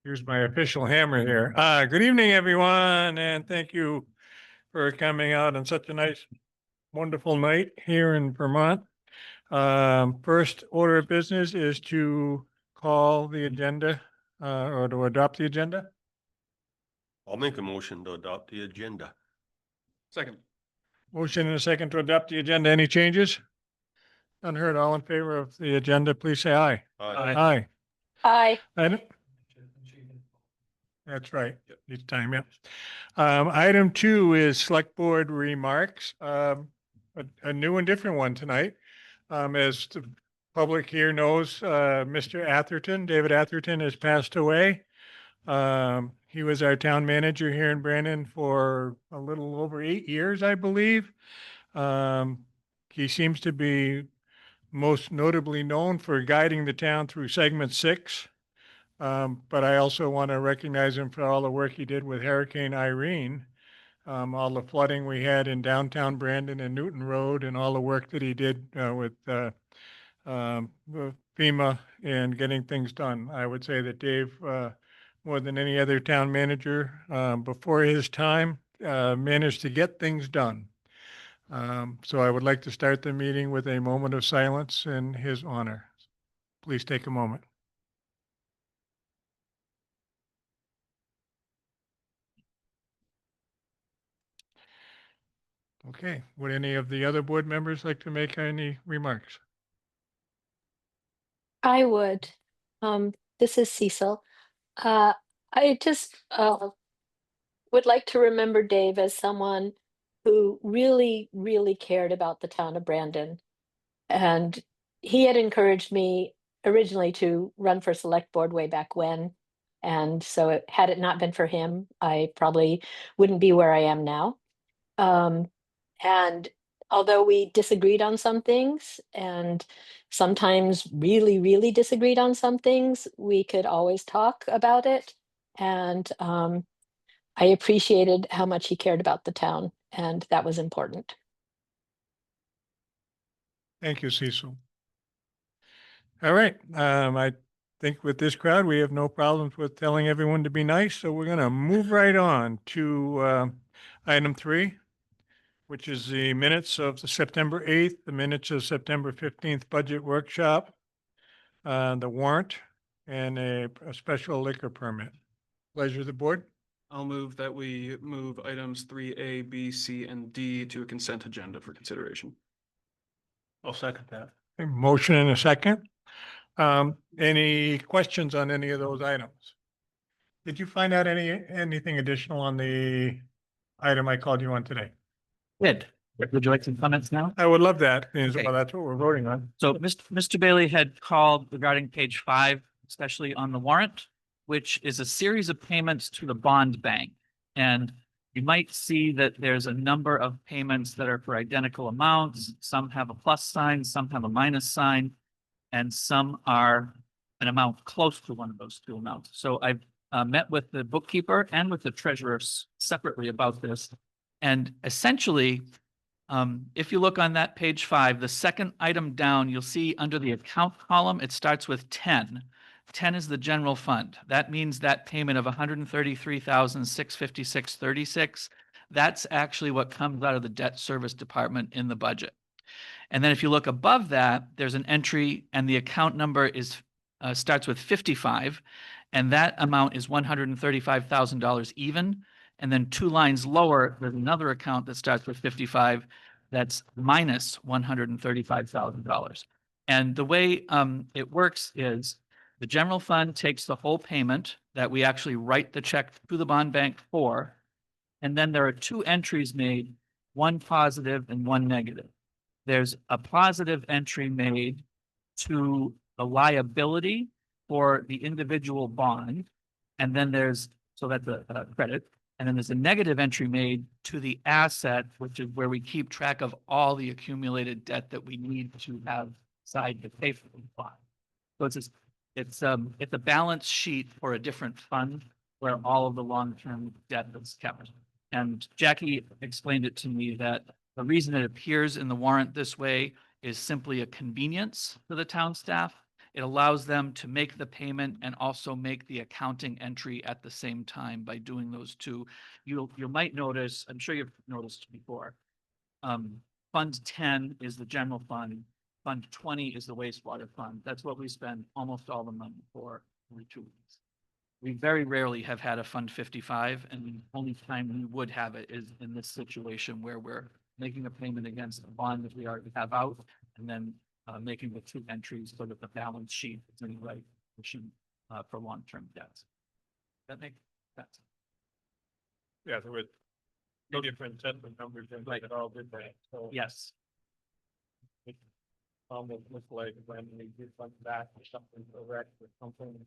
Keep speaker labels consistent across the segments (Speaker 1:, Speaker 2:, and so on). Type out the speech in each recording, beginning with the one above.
Speaker 1: Here's my official hammer here. Good evening, everyone, and thank you for coming out on such a nice, wonderful night here in Vermont. First order of business is to call the agenda or to adopt the agenda.
Speaker 2: I'll make a motion to adopt the agenda.
Speaker 3: Second.
Speaker 1: Motion and a second to adopt the agenda. Any changes? Unheard. All in favor of the agenda, please say aye.
Speaker 2: Aye.
Speaker 1: Aye.
Speaker 4: Aye.
Speaker 1: Item. That's right. Each time, yeah. Item 2 is select board remarks. A new and different one tonight. As the public here knows, Mr. Atherton, David Atherton, has passed away. He was our town manager here in Brandon for a little over 8 years, I believe. He seems to be most notably known for guiding the town through segment 6. But I also want to recognize him for all the work he did with Hurricane Irene, all the flooding we had in downtown Brandon and Newton Road, and all the work that he did with FEMA and getting things done. I would say that Dave, more than any other town manager before his time, managed to get things done. So I would like to start the meeting with a moment of silence in his honor. Please take a moment. Okay, would any of the other board members like to make any remarks?
Speaker 4: I would. This is Cecil. I just would like to remember Dave as someone who really, really cared about the town of Brandon. And he had encouraged me originally to run for select board way back when. And so had it not been for him, I probably wouldn't be where I am now. And although we disagreed on some things and sometimes really, really disagreed on some things, we could always talk about it. And I appreciated how much he cared about the town, and that was important.
Speaker 1: Thank you, Cecil. All right, I think with this crowd, we have no problems with telling everyone to be nice, so we're gonna move right on to item 3, which is the minutes of the September 8th, the minutes of September 15th budget workshop, the warrant, and a special liquor permit. Pleasure of the board.
Speaker 3: I'll move that we move items 3A, B, C, and D to a consent agenda for consideration.
Speaker 2: I'll second that.
Speaker 1: A motion and a second. Any questions on any of those items? Did you find out anything additional on the item I called you on today?
Speaker 5: Good. Would you like some comments now?
Speaker 1: I would love that.
Speaker 5: Okay.
Speaker 1: Well, that's what we're voting on.
Speaker 5: So Mr. Bailey had called regarding page 5, especially on the warrant, which is a series of payments to the bond bank. And you might see that there's a number of payments that are for identical amounts. Some have a plus sign, some have a minus sign, and some are an amount close to one of those two amounts. So I've met with the bookkeeper and with the treasurer separately about this. And essentially, if you look on that page 5, the second item down, you'll see under the account column, it starts with 10. 10 is the general fund. That means that payment of $133,656.36, that's actually what comes out of the debt service department in the budget. And then if you look above that, there's an entry and the account number is starts with 55, and that amount is $135,000 even. And then 2 lines lower, there's another account that starts with 55 that's minus $135,000. And the way it works is the general fund takes the whole payment that we actually write the check to the bond bank for. And then there are 2 entries made, one positive and one negative. There's a positive entry made to the liability for the individual bond. And then there's, so that's a credit. And then there's a negative entry made to the asset, which is where we keep track of all the accumulated debt that we need to have side to pay for the bond. So it's a balance sheet for a different fund where all of the long-term debt is kept. And Jackie explained it to me that the reason it appears in the warrant this way is simply a convenience for the town staff. It allows them to make the payment and also make the accounting entry at the same time by doing those two. You might notice, I'm sure you've noticed before, Fund 10 is the general fund. Fund 20 is the wastewater fund. That's what we spend almost all the money for every 2 weeks. We very rarely have had a Fund 55, and the only time we would have it is in this situation where we're making a payment against a bond that we already have out, and then making the two entries so that the balance sheet is in the right position for long-term debts. That makes sense.
Speaker 1: Yeah, there were no different set of numbers and
Speaker 5: Right.
Speaker 1: it all did that. So
Speaker 5: Yes.
Speaker 1: it almost looked like when we did fund back or something correct or something.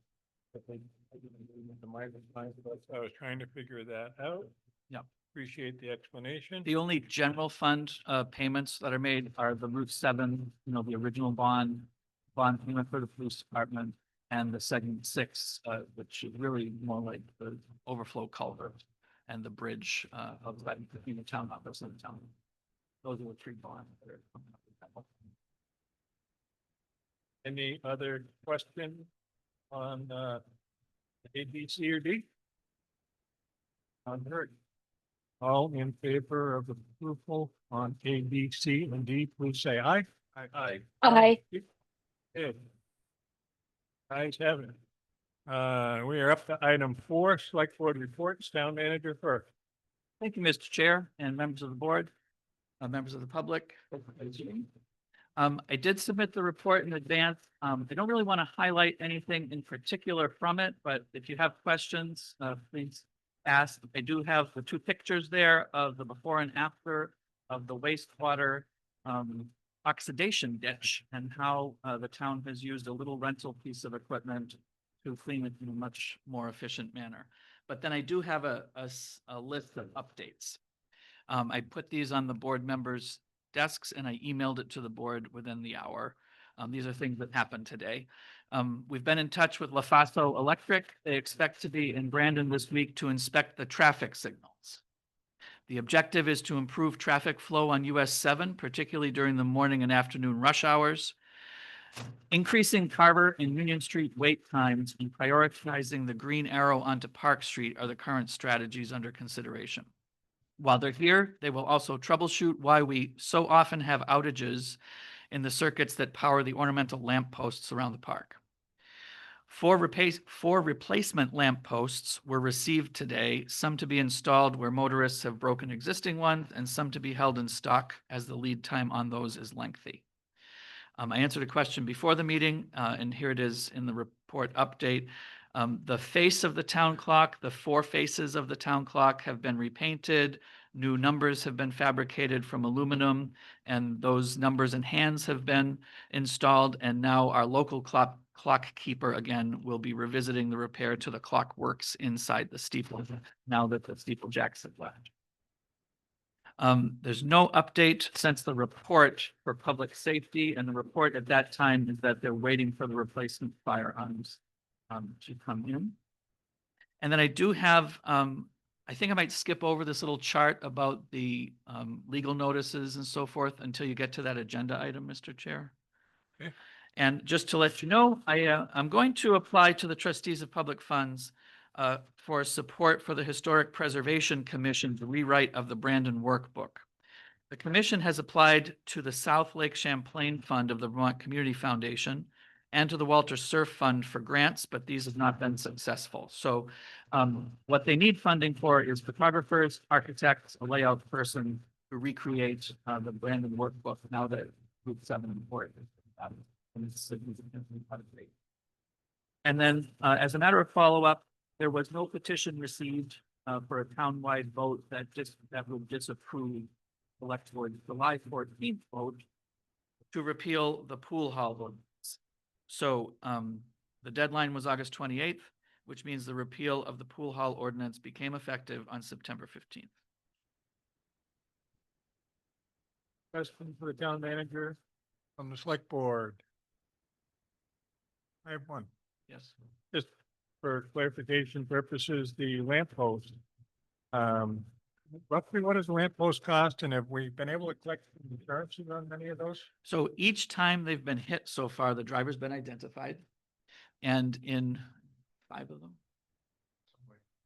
Speaker 1: That they didn't do with the minus sign, so I was trying to figure that out.
Speaker 5: Yep.
Speaker 1: Appreciate the explanation.
Speaker 5: The only general fund payments that are made are the Route 7, the original bond payment for the police department, and the segment 6, which is really more like the overflow culvert and the bridge of that between the town office and the town. Those are the 3 bonds that are coming up with that one.
Speaker 1: Any other question on A, B, C, or D? Unheard. All in favor of approval on A, B, C, and D, please say aye. Aye.
Speaker 4: Aye.
Speaker 1: Good. Ayes have it. We are up to item 4, select board reports, town manager first.
Speaker 5: Thank you, Mr. Chair and members of the board, members of the public. I did submit the report in advance. I don't really want to highlight anything in particular from it, but if you have questions, please ask. I do have the 2 pictures there of the before and after of the wastewater oxidation ditch and how the town has used a little rental piece of equipment to clean it in a much more efficient manner. But then I do have a list of updates. I put these on the board members' desks and I emailed it to the board within the hour. These are things that happened today. We've been in touch with LaFaso Electric. They expect to be in Brandon this week to inspect the traffic signals. The objective is to improve traffic flow on US 7, particularly during the morning and afternoon rush hours. Increasing Carver and Union Street wait times and prioritizing the green arrow onto Park Street are the current strategies under consideration. While they're here, they will also troubleshoot why we so often have outages in the circuits that power the ornamental lamp posts around the park. 4 replacement lamp posts were received today, some to be installed where motorists have broken existing ones, and some to be held in stock as the lead time on those is lengthy. I answered a question before the meeting, and here it is in the report update. The face of the town clock, the 4 faces of the town clock have been repainted. New numbers have been fabricated from aluminum, and those numbers and hands have been installed. And now our local clock keeper again will be revisiting the repair to the clock works inside the steeple now that the steeplejacks have left. There's no update since the report for public safety, and the report at that time is that they're waiting for the replacement firearms to come in. And then I do have, I think I might skip over this little chart about the legal notices and so forth until you get to that agenda item, Mr. Chair.
Speaker 1: Okay.
Speaker 5: And just to let you know, I'm going to apply to the trustees of public funds for support for the Historic Preservation Commission's rewrite of the Brandon Workbook. The commission has applied to the South Lake Champlain Fund of the Vermont Community Foundation and to the Walter Surf Fund for grants, but these have not been successful. So what they need funding for is photographers, architects, a layout person to recreate the Brandon Workbook now that Route 7 and 4 is and it's significantly out of date. And then as a matter of follow-up, there was no petition received for a townwide vote that would disapprove Selectboard's July 14th vote to repeal the pool hall ordinance. So the deadline was August 28th, which means the repeal of the pool hall ordinance became effective on September 15th.
Speaker 1: Question for the town manager from the select board. I have one.
Speaker 5: Yes.
Speaker 1: Just for clarification purposes, the lamp post. roughly what does a lamp post cost, and have we been able to collect insurances on many of those?
Speaker 5: So each time they've been hit so far, the driver's been identified. And in 5 of them,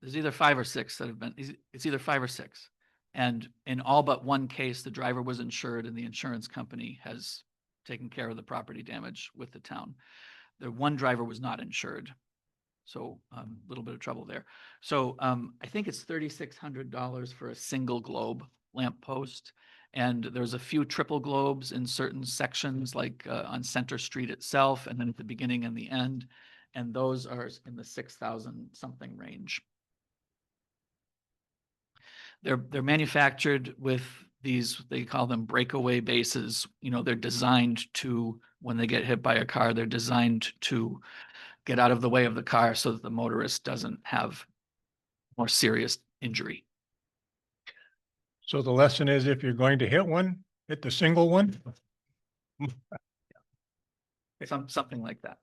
Speaker 5: there's either 5 or 6 that have been, it's either 5 or 6. And in all but one case, the driver was insured and the insurance company has taken care of the property damage with the town. The one driver was not insured. So a little bit of trouble there. So I think it's $3,600 for a single globe lamp post. And there's a few triple globes in certain sections, like on Center Street itself, and then at the beginning and the end. And those are in the 6,000 something range. They're manufactured with these, they call them breakaway bases. You know, they're designed to, when they get hit by a car, they're designed to get out of the way of the car so that the motorist doesn't have more serious injury.
Speaker 1: So the lesson is, if you're going to hit one, hit the single one.
Speaker 5: Something like that.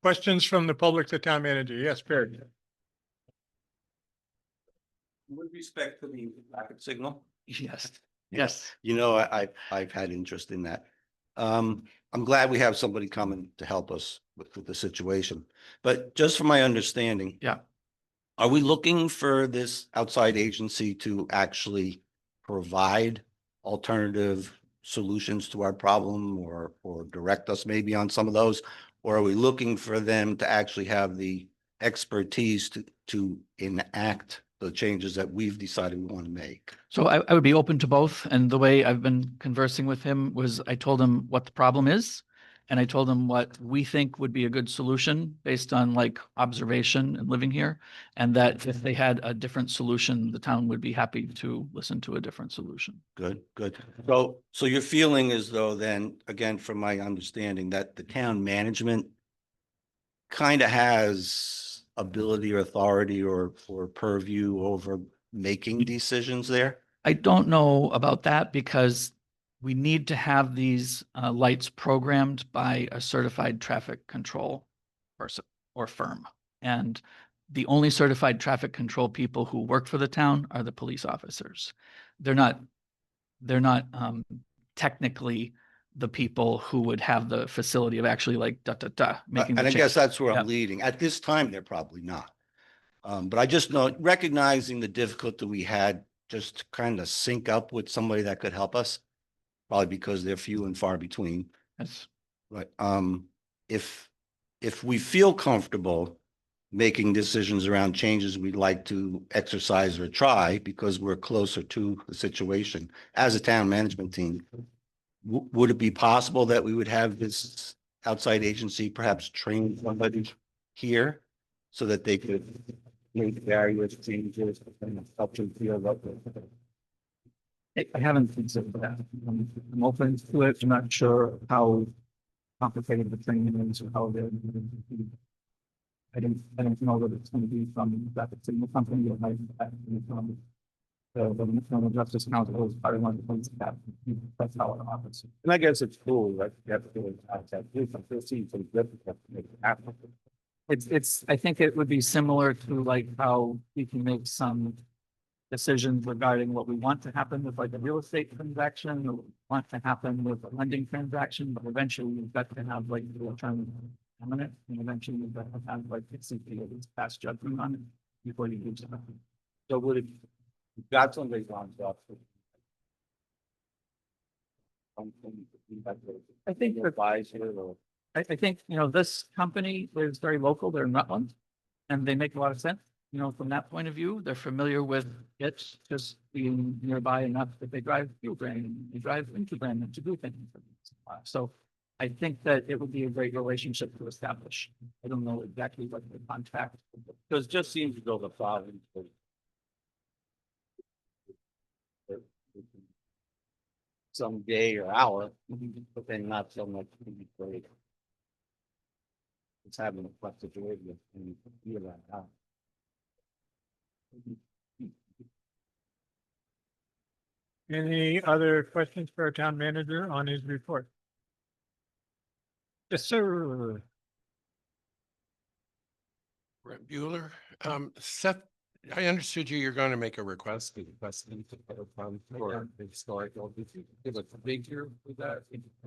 Speaker 1: Questions from the public to town manager? Yes, Barry.
Speaker 6: With respect to the traffic signal,
Speaker 5: Yes, yes.
Speaker 6: you know, I've had interest in that. I'm glad we have somebody coming to help us with the situation, but just from my understanding.
Speaker 5: Yeah.
Speaker 6: Are we looking for this outside agency to actually provide alternative solutions to our problem or direct us maybe on some of those? Or are we looking for them to actually have the expertise to enact the changes that we've decided we want to make?
Speaker 5: So I would be open to both. And the way I've been conversing with him was I told him what the problem is. And I told him what we think would be a good solution based on like observation and living here. And that if they had a different solution, the town would be happy to listen to a different solution.
Speaker 6: Good, good. So your feeling is though, then, again, from my understanding, that the town management kind of has ability or authority or purview over making decisions there?
Speaker 5: I don't know about that because we need to have these lights programmed by a certified traffic control person or firm. And the only certified traffic control people who work for the town are the police officers. They're not technically the people who would have the facility of actually like making the
Speaker 6: And I guess
Speaker 5: change.
Speaker 6: that's where
Speaker 5: Yeah.
Speaker 6: I'm leading. At this time, they're probably not. But I just know, recognizing the difficulty we had just to kind of sync up with somebody that could help us, probably because they're few and far between.
Speaker 5: Yes.
Speaker 6: But if we feel comfortable making decisions around changes we'd like to exercise or try because we're closer to the situation as a town management team, would it be possible that we would have this outside agency perhaps train somebody here so that they could make various changes and help them feel that?
Speaker 5: I haven't considered that. I'm open to it. I'm not sure how complicated the training is or how they're. I don't know that it's going to be from that single company or from the Internal Justice Council is part of one of the things that that's how it happens.
Speaker 6: And I guess it's cool, right? You have to do it outside. Some difficult to make it happen.
Speaker 5: I think it would be similar to like how we can make some decisions regarding what we want to happen with like a real estate transaction, or what we want to happen with a lending transaction, but eventually we've got to have like the alternative eminent, and eventually we've got to have like it's past judgment on it before you do something.
Speaker 6: So would it, you've got somebody on stuff.
Speaker 5: I think that
Speaker 6: Advisor or.
Speaker 5: I think, you know, this company is very local. They're in Rutland. And they make a lot of sense, you know, from that point of view. They're familiar with it just being nearby enough that they drive fuel Brandon, they drive into Brandon to do things. So I think that it would be a great relationship to establish. I don't know exactly what the contract.
Speaker 6: Because it just seems to go the following. Some day or hour, but then not so much. Great. It's having a flexibility and feel that out.
Speaker 1: Any other questions for our town manager on his report? Yes, sir.
Speaker 7: Brent Bueller. Seth, I understood you're going to make a request. For historical. Give a figure with that.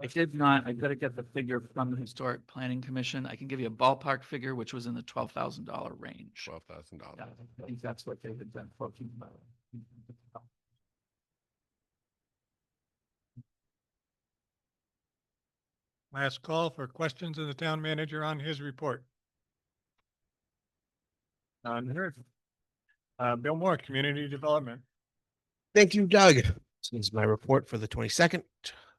Speaker 5: I did not, I gotta get the figure from the Historic Planning Commission. I can give you a ballpark figure, which was in the $12,000 range.
Speaker 7: $12,000.
Speaker 5: Yeah, I think that's what they had been quoting about.
Speaker 1: Last call for questions of the town manager on his report. None heard. Bill Moore, Community Development.
Speaker 8: Thank you, Doug. This is my report for the 22nd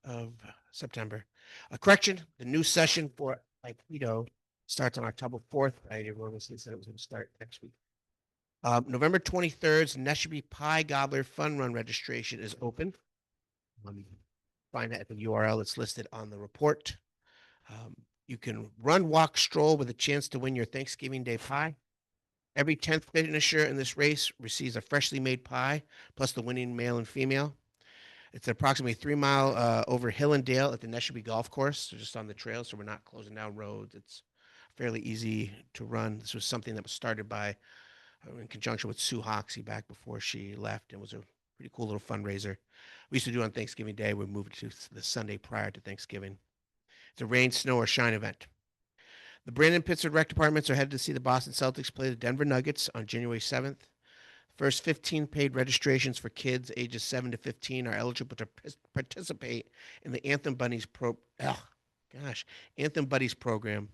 Speaker 8: of September. A correction, the new session for Aikido starts on October 4th. I erroneously said it was going to start next week. November 23rd's Neshabe Pie Gobbler Fun Run registration is open. Let me find that at the URL that's listed on the report. You can run, walk, stroll with a chance to win your Thanksgiving Day pie. Every 10th finisher in this race receives a freshly made pie, plus the winning male and female. It's approximately 3 mile over hill and dale at the Neshabe Golf Course, so just on the trail, so we're not closing down roads. It's fairly easy to run. This was something that was started by, in conjunction with Sue Hoxie back before she left, and was a pretty cool little fundraiser. We used to do it on Thanksgiving Day. We moved it to the Sunday prior to Thanksgiving. It's a rain, snow, or shine event. The Brandon Pittsburgh Rec Departments are headed to see the Boston Celtics play the Denver Nuggets on January 7th. First 15 paid registrations for kids ages 7 to 15 are eligible to participate in the Anthem Buddies Anthem Buddies program.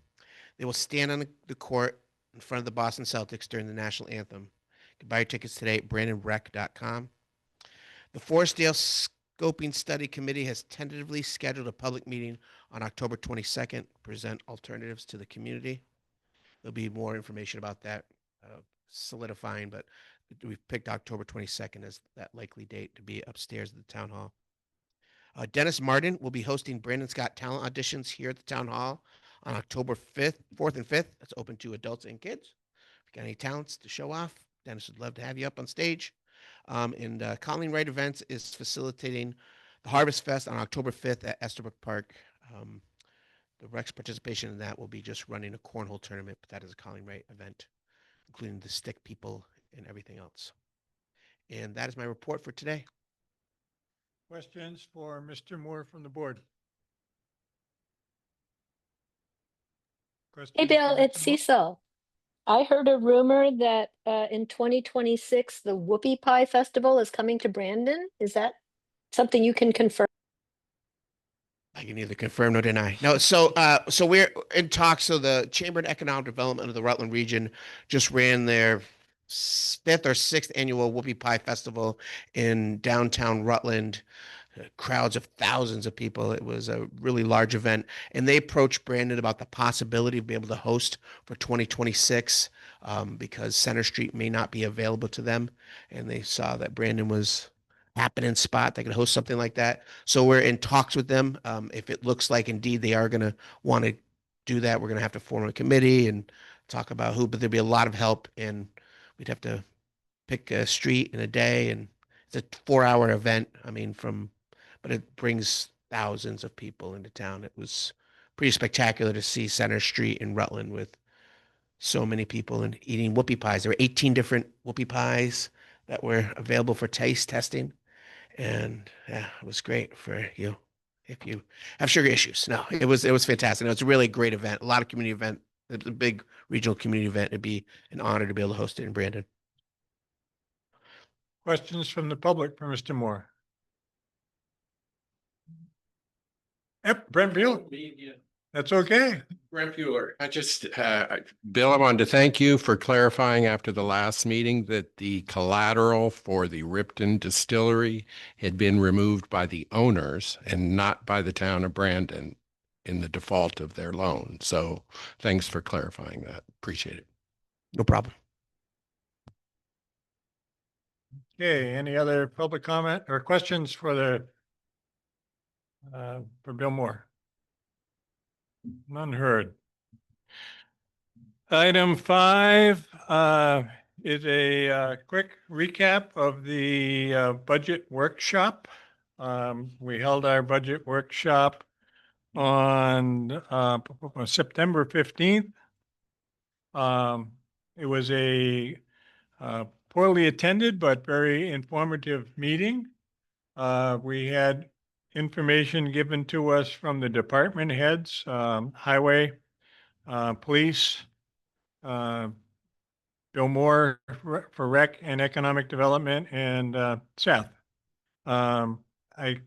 Speaker 8: They will stand on the court in front of the Boston Celtics during the national anthem. You can buy your tickets today at brandonrec.com. The Forestdale Scoping Study Committee has tentatively scheduled a public meeting on October 22nd to present alternatives to the community. There'll be more information about that solidifying, but we've picked October 22nd as that likely date to be upstairs at the town hall. Dennis Martin will be hosting Brandon Scott talent auditions here at the town hall on October 4th and 5th. That's open to adults and kids. If you got any talents to show off, Dennis would love to have you up on stage. Colleen Wright Events is facilitating the Harvest Fest on October 5th at Estabrook Park. The Rec's participation in that will be just running a cornhole tournament, but that is a Colleen Wright event, including the stick people and everything else. And that is my report for today.
Speaker 1: Questions for Mr. Moore from the board?
Speaker 4: Hey,
Speaker 1: Questions
Speaker 4: Bill,
Speaker 1: for
Speaker 4: it's
Speaker 1: Mr. Moore?
Speaker 4: Cecil. I heard a rumor that in 2026, the Whoopie Pie Festival is coming to Brandon. Is that something you can confirm?
Speaker 8: I can neither confirm nor deny. No, so we're in talks. So the Chamber of Economic Development of the Rutland region just ran their 5th or 6th annual Whoopie Pie Festival in downtown Rutland. Crowds of thousands of people. It was a really large event, and they approached Brandon about the possibility of being able to host for 2026 because Center Street may not be available to them, and they saw that Brandon was happening spot that could host something like that. So we're in talks with them. If it looks like indeed they are going to want to do that, we're going to have to form a committee and talk about who, but there'll be a lot of help, and we'd have to pick a street in a day, and it's a 4-hour event. I mean, but it brings thousands of people into town. It was pretty spectacular to see Center Street in Rutland with so many people and eating whoopie pies. There were 18 different whoopie pies that were available for taste testing. And yeah, it was great for you if you have sugar issues. No, it was fantastic. It was a really great event. A lot of community event. It was a big regional community event. It'd be an honor to be able to host it in Brandon.
Speaker 1: Questions from the public for Mr. Moore? Yep, Brent Buell. That's okay.
Speaker 7: Brent Bueller, Bill, I wanted to thank you for clarifying after the last meeting that the collateral for the Ripton Distillery had been removed by the owners and not by the town of Brandon in the default of their loan. So thanks for clarifying that. Appreciate it.
Speaker 8: No problem.
Speaker 1: Okay, any other public comment or questions for Bill Moore? None heard. Item 5 is a quick recap of the budget workshop. We held our budget workshop on September 15th. It was a poorly attended, but very informative meeting. We had information given to us from the department heads, highway, police, uh, Bill Moore for Rec and Economic Development, and Seth. I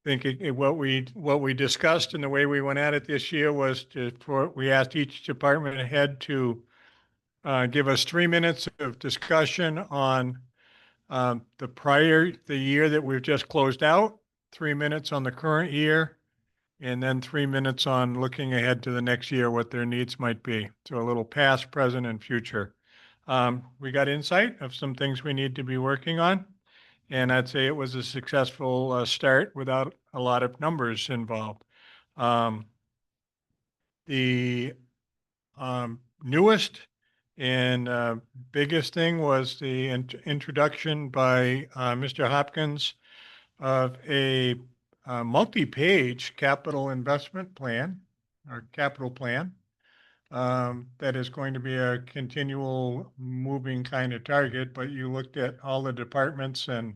Speaker 1: think what we discussed and the way we went at it this year was we asked each department head to give us 3 minutes of discussion on the year that we've just closed out, 3 minutes on the current year, and then 3 minutes on looking ahead to the next year, what their needs might be. So a little past, present, and future. We got insight of some things we need to be working on. And I'd say it was a successful start without a lot of numbers involved. The newest and biggest thing was the introduction by Mr. Hopkins of a multi-page capital investment plan or capital plan that is going to be a continual moving kind of target, but you looked at all the departments and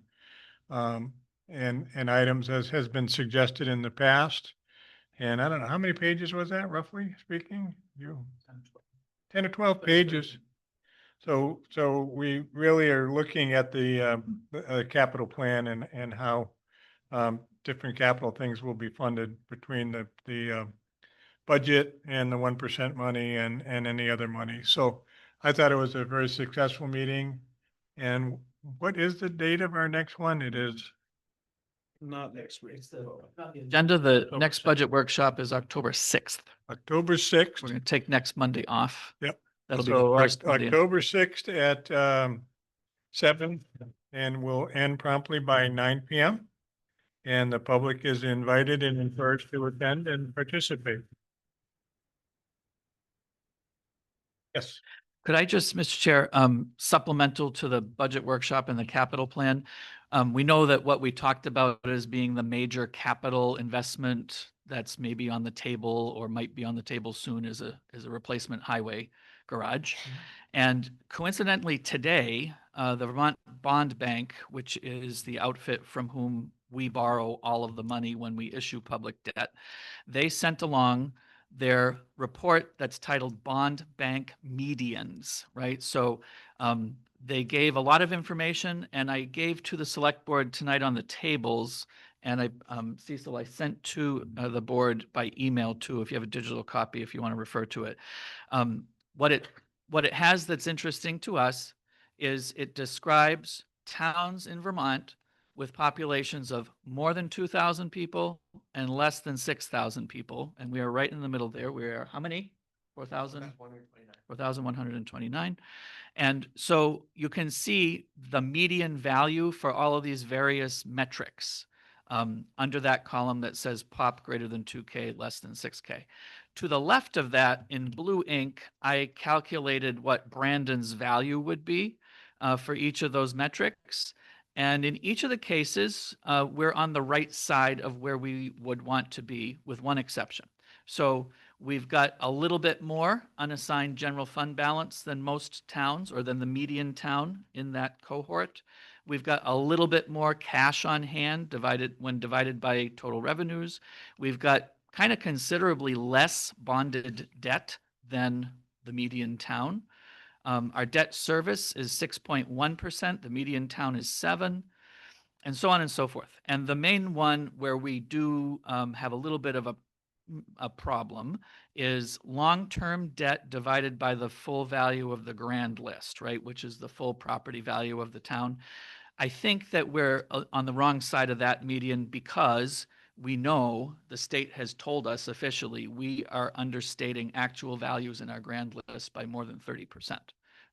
Speaker 1: items as has been suggested in the past. And I don't know, how many pages was that roughly speaking? 10 or 12 pages. So we really are looking at the capital plan and how different capital things will be funded between the budget and the 1% money and any other money. So I thought it was a very successful meeting. And what is the date of our next one? It is
Speaker 3: Not next week.
Speaker 5: Agenda, the
Speaker 3: October
Speaker 5: next
Speaker 3: 6th.
Speaker 5: budget workshop is October 6th.
Speaker 1: October
Speaker 5: We're
Speaker 1: 6th.
Speaker 5: going to take next Monday off.
Speaker 1: Yep.
Speaker 5: That'll be the
Speaker 1: So
Speaker 5: first Monday.
Speaker 1: October 6th at 7, and we'll end promptly by 9 p.m. And the public is invited and encouraged to attend and participate. Yes.
Speaker 5: Could I just, Mr. Chair, supplemental to the budget workshop and the capital plan? We know that what we talked about as being the major capital investment that's maybe on the table or might be on the table soon is a replacement highway garage. And coincidentally, today, the Vermont Bond Bank, which is the outfit from whom we borrow all of the money when we issue public debt, they sent along their report that's titled Bond Bank Medians, right? So they gave a lot of information, and I gave to the select board tonight on the tables. And Cecil, I sent to the board by email too, if you have a digital copy, if you want to refer to it. What it has that's interesting to us is it describes towns in Vermont with populations of more than 2,000 people and less than 6,000 people. And we are right in the middle there. We are how many? 4,129. And so you can see the median value for all of these various metrics under that column that says pop greater than 2K, less than 6K. To the left of that in blue ink, I calculated what Brandon's value would be for each of those metrics. And in each of the cases, we're on the right side of where we would want to be, with one exception. So we've got a little bit more unassigned general fund balance than most towns, or than the median town in that cohort. We've got a little bit more cash on hand when divided by total revenues. We've got kind of considerably less bonded debt than the median town. Our debt service is 6.1%. The median town is 7%, and so on and so forth. And the main one where we do have a little bit of a problem is long-term debt divided by the full value of the grand list, right? Which is the full property value of the town. I think that we're on the wrong side of that median because we know the state has told us officially we are understating actual values in our grand list by more than 30%.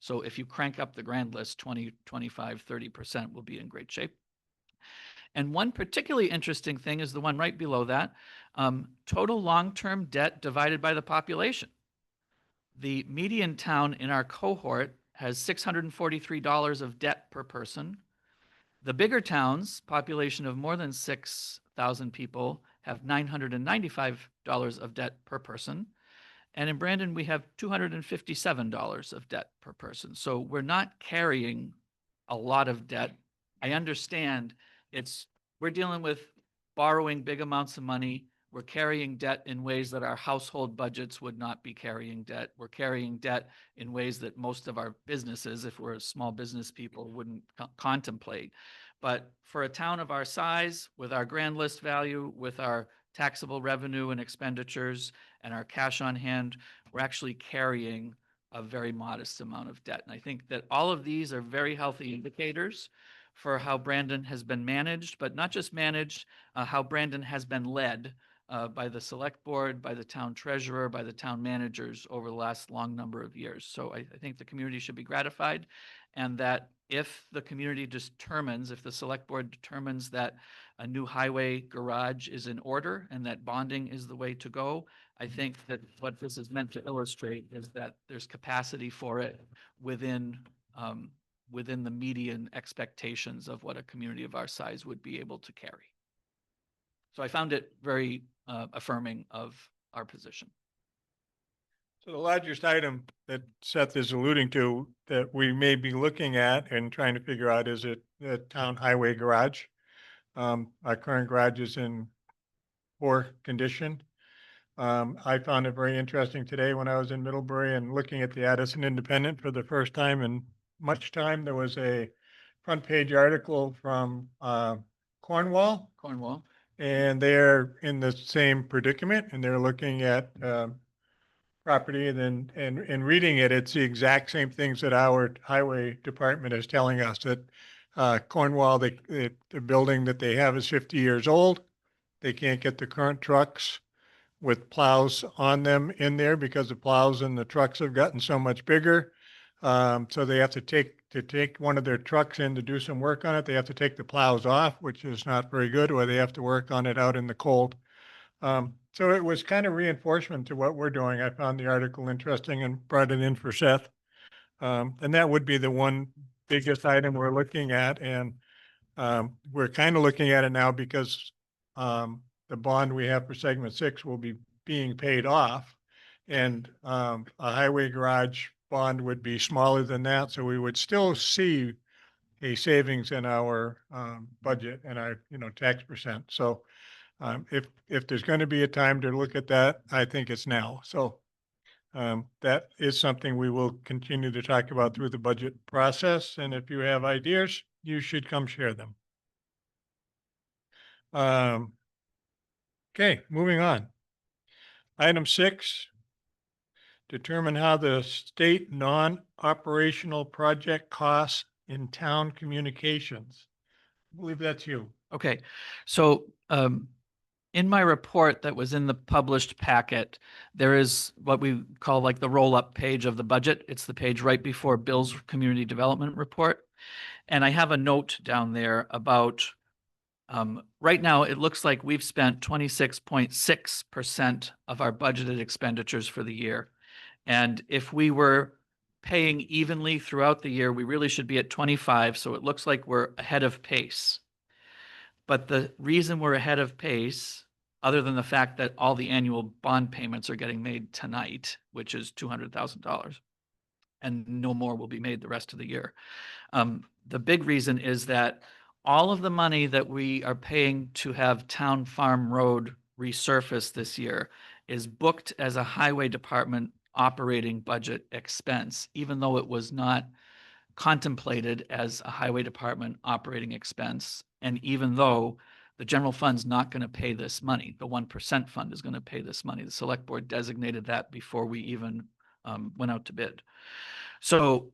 Speaker 5: So if you crank up the grand list 20, 25, 30%, we'll be in great shape. And one particularly interesting thing is the one right below that, total long-term debt divided by the population. The median town in our cohort has $643 of debt per person. The bigger towns, population of more than 6,000 people, have $995 of debt per person. And in Brandon, we have $257 of debt per person. So we're not carrying a lot of debt. I understand we're dealing with borrowing big amounts of money. We're carrying debt in ways that our household budgets would not be carrying debt. We're carrying debt in ways that most of our businesses, if we're small business people, wouldn't contemplate. But for a town of our size, with our grand list value, with our taxable revenue and expenditures and our cash on hand, we're actually carrying a very modest amount of debt. And I think that all of these are very healthy indicators for how Brandon has been managed, but not just managed, how Brandon has been led by the select board, by the town treasurer, by the town managers over the last long number of years. So I think the community should be gratified, and that if the community determines, if the select board determines that a new highway garage is in order and that bonding is the way to go, I think that what this is meant to illustrate is that there's capacity for it within the median expectations of what a community of our size would be able to carry. So I found it very affirming of our position.
Speaker 1: So the largest item that Seth is alluding to that we may be looking at and trying to figure out is it the town highway garage. Our current garage is in poor condition. I found it very interesting today when I was in Middlebury and looking at the Addison Independent for the first time in much time. There was a front page article from Cornwall, and they're in the same predicament, and they're looking at property, and reading it, it's the exact same things that our highway department is telling us, that Cornwall, the building that they have is 50 years old. They can't get the current trucks with plows on them in there because the plows and the trucks have gotten so much bigger. So they have to take one of their trucks in to do some work on it. They have to take the plows off, which is not very good, or they have to work on it out in the cold. So it was kind of reinforcement to what we're doing. I found the article interesting and brought it in for Seth. And that would be the one biggest item we're looking at. And we're kind of looking at it now because the bond we have for segment 6 will be being paid off. And a highway garage bond would be smaller than that. So we would still see a savings in our budget and our, tax percent. So if there's going to be a time to look at that, I think it's now. So that is something we will continue to talk about through the budget process. And if you have ideas, you should come share them. Okay, moving on. Item 6, determine how the state non-operational project costs in town communications. I believe that's you.
Speaker 5: Okay, so in my report that was in the published packet, there is what we call like the roll-up page of the budget. It's the page right before Bill's community development report. And I have a note down there about, right now, it looks like we've spent 26.6% of our budgeted expenditures for the year. And if we were paying evenly throughout the year, we really should be at 25. So it looks like we're ahead of pace. But the reason we're ahead of pace, other than the fact that all the annual bond payments are getting made tonight, which is $200,000, and no more will be made the rest of the year. The big reason is that all of the money that we are paying to have Town Farm Road resurfaced this year is booked as a highway department operating budget expense, even though it was not contemplated as a highway department operating expense. And even though the general fund's not going to pay this money, the 1% fund is going to pay this money. The select board designated that before we even went out to bid. So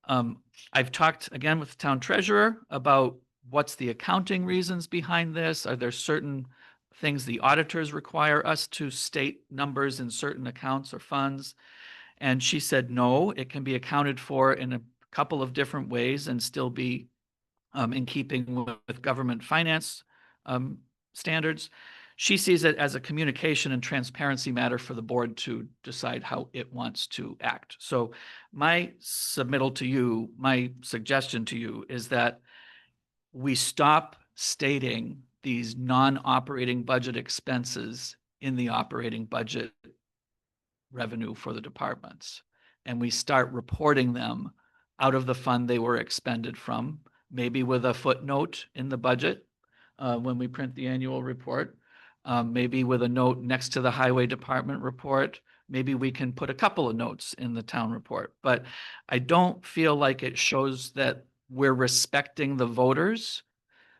Speaker 5: I've talked again with the town treasurer about what's the accounting reasons behind this. Are there certain things the auditors require us to state numbers in certain accounts or funds? And she said, no, it can be accounted for in a couple of different ways and still be in keeping with government finance standards. She sees it as a communication and transparency matter for the board to decide how it wants to act. So my submittal to you, my suggestion to you is that we stop stating these non-operating budget expenses in the operating budget revenue for the departments, and we start reporting them out of the fund they were expended from, maybe with a footnote in the budget when we print the annual report, maybe with a note next to the highway department report. Maybe we can put a couple of notes in the town report, but I don't feel like it shows that we're respecting the voters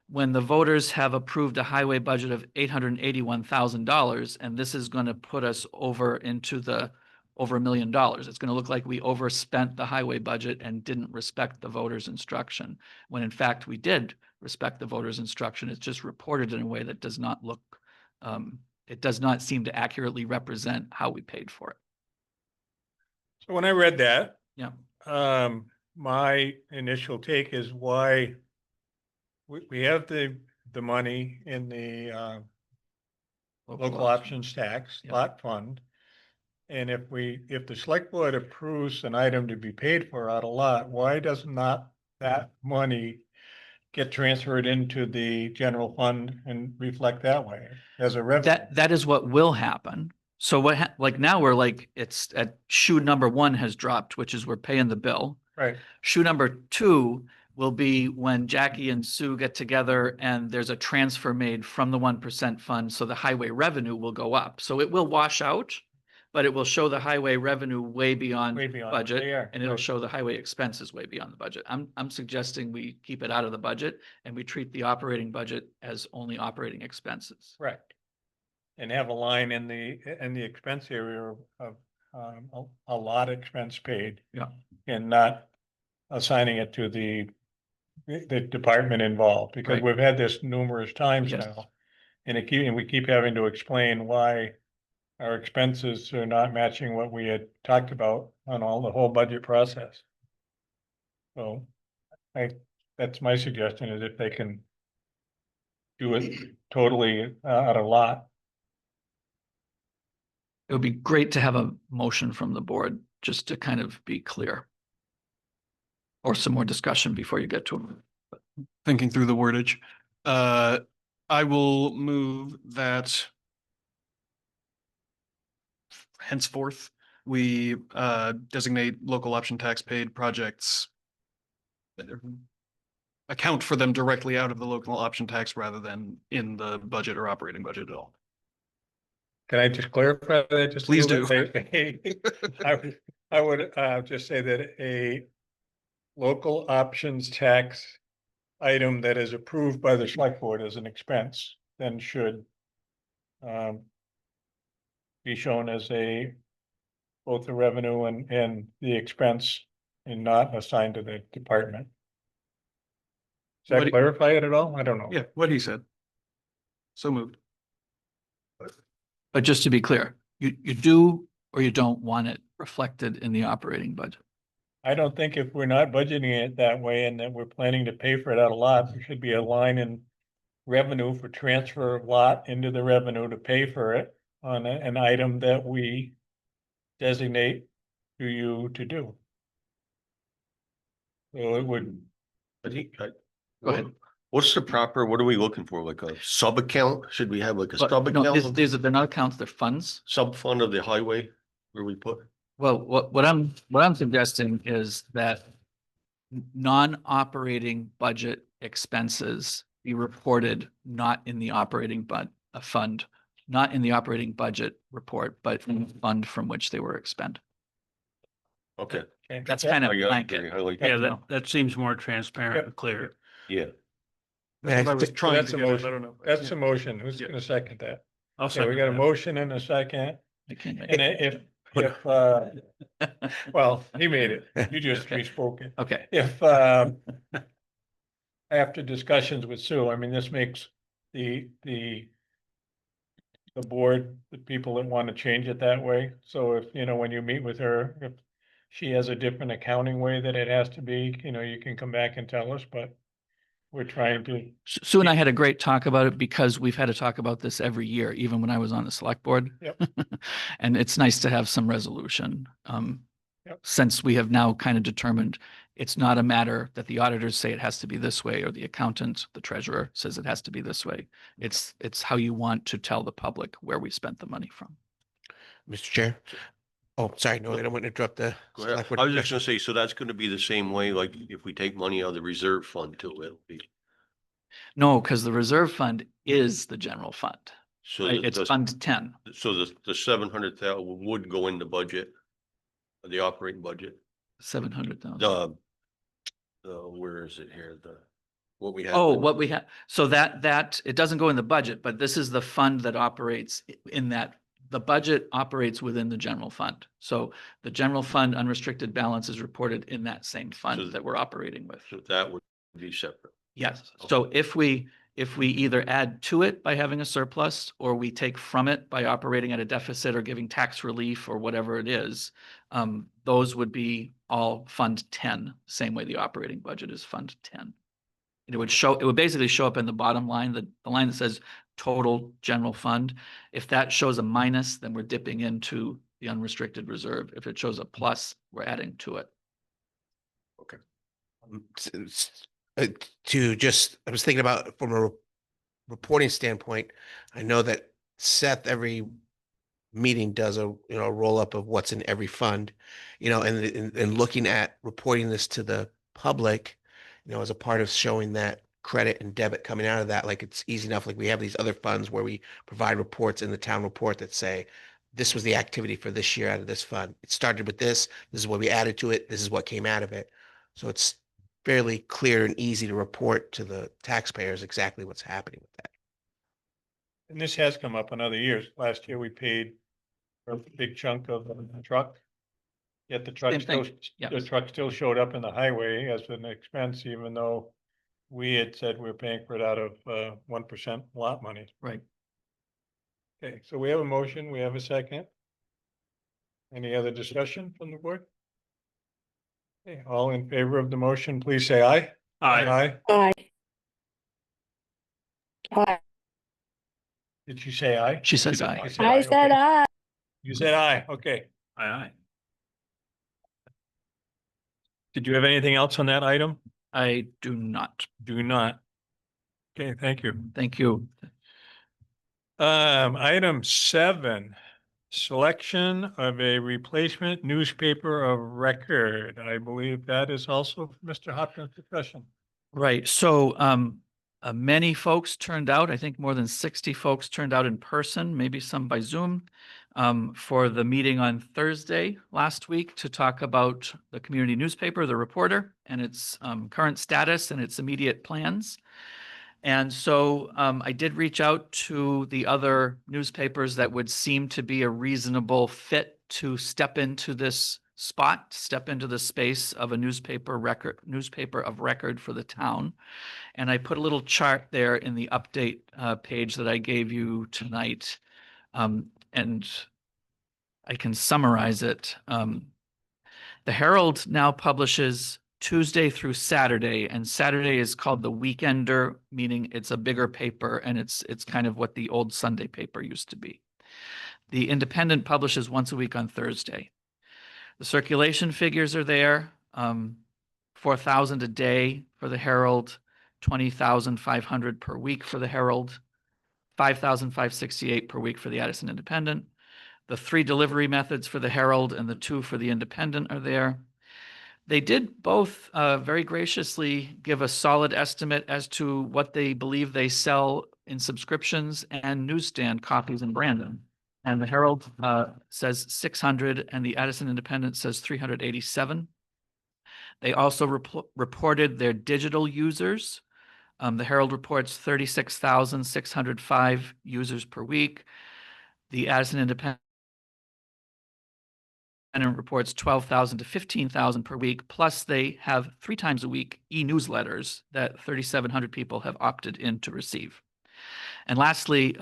Speaker 5: when the voters have approved a highway budget of $881,000, and this is going to put us over $1 million. It's going to look like we overspent the highway budget and didn't respect the voters' instruction, when in fact we did respect the voters' instruction. It's just reported in a way that does not look, it does not seem to accurately represent how we paid for it.
Speaker 1: So when I read that,
Speaker 5: Yeah.
Speaker 1: my initial take is why we have the money in the local options tax
Speaker 5: Yeah.
Speaker 1: lot fund. And if the select board approves an item to be paid for out of lot, why does not that money get transferred into the general fund and reflect that way as a revenue?
Speaker 5: That is what will happen. So like now we're like, it's at shoe number 1 has dropped, which is we're paying the bill.
Speaker 1: Right.
Speaker 5: Shoe number 2 will be when Jackie and Sue get together and there's a transfer made from the 1% fund. So the highway revenue will go up. So it will wash out, but it will show the highway revenue way beyond
Speaker 1: Way beyond what
Speaker 5: budget.
Speaker 1: they are,
Speaker 5: And it'll
Speaker 1: right.
Speaker 5: show the highway expenses way beyond the budget. I'm suggesting we keep it out of the budget and we treat the operating budget as only operating expenses.
Speaker 1: Correct. And have a line in the expense area of a lot expense paid.
Speaker 5: Yeah.
Speaker 1: And not assigning it to the department involved, because
Speaker 5: Right.
Speaker 1: we've had this numerous times
Speaker 5: Yes.
Speaker 1: now. And we keep having to explain why our expenses are not matching what we had talked about on the whole budget process. So that's my suggestion, is if they can do it totally out of lot.
Speaker 5: It would be great to have a motion from the board just to kind of be clear. Or some more discussion before you get to them.
Speaker 3: Thinking through the wordage, I will move that henceforth, we designate local option tax paid projects, account for them directly out of the local option tax rather than in the budget or operating budget at all.
Speaker 1: Can I just clarify that? Just a
Speaker 3: Please
Speaker 1: little bit? I would just say that a local options tax item that is approved by the select board as an expense then should be shown as both the revenue and the expense, and not assigned to the department. Does
Speaker 3: What
Speaker 1: that
Speaker 3: do-
Speaker 1: clarify it at all? I don't know.
Speaker 3: Yeah, what he said. So moved.
Speaker 5: But just to be clear, you do or you don't want it reflected in the operating budget.
Speaker 1: I don't think if we're not budgeting it that way and that we're planning to pay for it out of lot, there should be a line in revenue for transfer of lot into the revenue to pay for it on an item that we designate to you to do. So it would,
Speaker 2: I think,
Speaker 5: Go ahead.
Speaker 2: what's the proper, what are we looking for? Like a sub account? Should we have like a
Speaker 5: But
Speaker 2: sub
Speaker 5: no,
Speaker 2: account?
Speaker 5: they're not accounts, they're funds.
Speaker 2: Sub fund of the highway where we put?
Speaker 5: Well, what I'm suggesting is that non-operating budget expenses be reported not in the operating fund, not in the operating budget report, but in the fund from which they were expended.
Speaker 2: Okay.
Speaker 5: That's kind of
Speaker 2: I got it,
Speaker 5: blanket.
Speaker 2: Gary. I like
Speaker 1: Yeah,
Speaker 2: that.
Speaker 9: That seems more transparent
Speaker 1: Yep.
Speaker 9: and clear.
Speaker 2: Yeah.
Speaker 3: That's what I was
Speaker 1: So
Speaker 3: trying
Speaker 1: that's
Speaker 3: to
Speaker 1: a
Speaker 3: get at,
Speaker 1: motion.
Speaker 3: I don't know.
Speaker 1: That's a motion. Who's
Speaker 3: Yeah.
Speaker 1: gonna second that?
Speaker 9: I'll
Speaker 1: Okay, we
Speaker 9: second
Speaker 1: got a
Speaker 9: that.
Speaker 1: motion and a second.
Speaker 5: I can't make
Speaker 1: And
Speaker 5: it.
Speaker 1: if, well, he made it. You just
Speaker 5: Okay.
Speaker 1: bespoke it.
Speaker 5: Okay,
Speaker 1: If, after discussions with Sue, I mean, this makes the board, the people that want to change it that way. So if, when you meet with her, if she has a different accounting way that it has to be, you can come back and tell us, but we're trying to,
Speaker 5: Sue and I had a great talk about it because we've had to talk about this every year, even when I was on the select board.
Speaker 1: Yep.
Speaker 5: And it's nice to have some resolution.
Speaker 1: Yep.
Speaker 5: Since we have now kind of determined it's not a matter that the auditors say it has to be this way, or the accountant, the treasurer says it has to be this way. It's how you want to tell the public where we spent the money from.
Speaker 8: Mr. Chair. Oh, sorry, no, I don't want to interrupt the.
Speaker 2: Go ahead.
Speaker 8: select board
Speaker 2: I was just
Speaker 8: discussion.
Speaker 2: gonna say, so that's gonna be the same way, like if we take money out of the reserve fund too, it'll be.
Speaker 5: No, because the reserve fund is the general fund,
Speaker 2: So
Speaker 5: right?
Speaker 2: the-
Speaker 5: It's
Speaker 2: the-
Speaker 5: Fund 10.
Speaker 2: So the 700,000 would go in the budget, the operating budget,
Speaker 5: 700,000.
Speaker 2: where is it here, what we had.
Speaker 5: Oh, what we have, so that, it doesn't go in the budget, but this is the fund that operates in that, the budget operates within the general fund. So the general fund unrestricted balance is reported in that same
Speaker 2: So-
Speaker 5: fund that we're operating with.
Speaker 2: So that would be separate.
Speaker 5: Yes, so if we either add to it by having a surplus, or we take from it by operating at a deficit or giving tax relief or whatever it is, those would be all Fund 10, same way the operating budget is Fund 10. It would basically show up in the bottom line, the line that says total general fund. If that shows a minus, then we're dipping into the unrestricted reserve. If it shows a plus, we're adding to it.
Speaker 8: To just, I was thinking about from a reporting standpoint, I know that Seth every meeting does a, roll up of what's in every fund, and looking at reporting this to the public, as a part of showing that credit and debit coming out of that, like it's easy enough, like we have these other funds where we provide reports in the town report that say, this was the activity for this year out of this fund. It started with this is what we added to it, this is what came out of it. So it's fairly clear and easy to report to the taxpayers exactly what's happening with that.
Speaker 1: And this has come up in other years. Last year, we paid a big chunk of the truck. Yet the truck
Speaker 5: Same thing.
Speaker 1: still,
Speaker 5: Yes.
Speaker 1: the truck still showed up in the highway as an expense, even though we had said we were paying for it out of 1% lot money.
Speaker 5: Right.
Speaker 1: Okay, so we have a motion, we have a second. Any other discussion from the board? Okay, all in favor of the motion, please say aye. Aye.
Speaker 4: Aye. Aye.
Speaker 1: Did you say aye?
Speaker 5: She says aye.
Speaker 1: You said
Speaker 4: I said
Speaker 1: okay.
Speaker 4: aye.
Speaker 1: You said aye, okay.
Speaker 3: Aye, aye.
Speaker 1: Did you have anything else on that item?
Speaker 5: I do not.
Speaker 1: Do not. Okay, thank you.
Speaker 5: Thank you.
Speaker 1: Item 7, selection of a replacement newspaper of record. I believe that is also Mr. Hopkins' discussion.
Speaker 5: Right, so many folks turned out, I think more than 60 folks turned out in person, maybe some by Zoom, for the meeting on Thursday last week to talk about the community newspaper, The Reporter, and its current status and its immediate plans. And so I did reach out to the other newspapers that would seem to be a reasonable fit to step into this spot, step into the space of a newspaper of record for the town. And I put a little chart there in the update page that I gave you tonight. And I can summarize it. The Herald now publishes Tuesday through Saturday, and Saturday is called the Weekender, meaning it's a bigger paper and it's kind of what the old Sunday paper used to be. The Independent publishes once a week on Thursday. The circulation figures are there. 4,000 a day for the Herald, 20,500 per week for the Herald, 5,568 per week for the Addison Independent. The 3 delivery methods for the Herald and the 2 for the Independent are there. They did both very graciously give a solid estimate as to what they believe they sell in subscriptions and newsstand copies in Brandon. And the Herald says 600 and the Addison Independent says 387. They also reported their digital users. The Herald reports 36,605 users per week. The Addison Independent reports 12,000 to 15,000 per week. Plus they have 3 times a week e-newsletters that 3,700 people have opted in to receive. And lastly,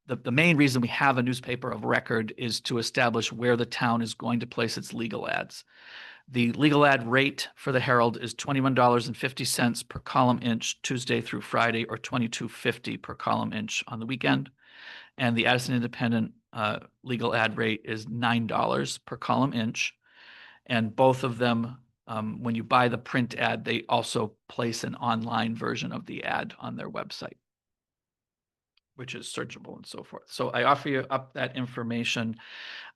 Speaker 5: the main reason we have a newspaper of record is to establish where the town is going to place its legal ads. The legal ad rate for the Herald is $21.50 per column inch Tuesday through Friday, or $22.50 per column inch on the weekend. And the Addison Independent legal ad rate is $9 per column inch. And both of them, when you buy the print ad, they also place an online version of the ad on their website. which is searchable and so forth. So I offer you up that information.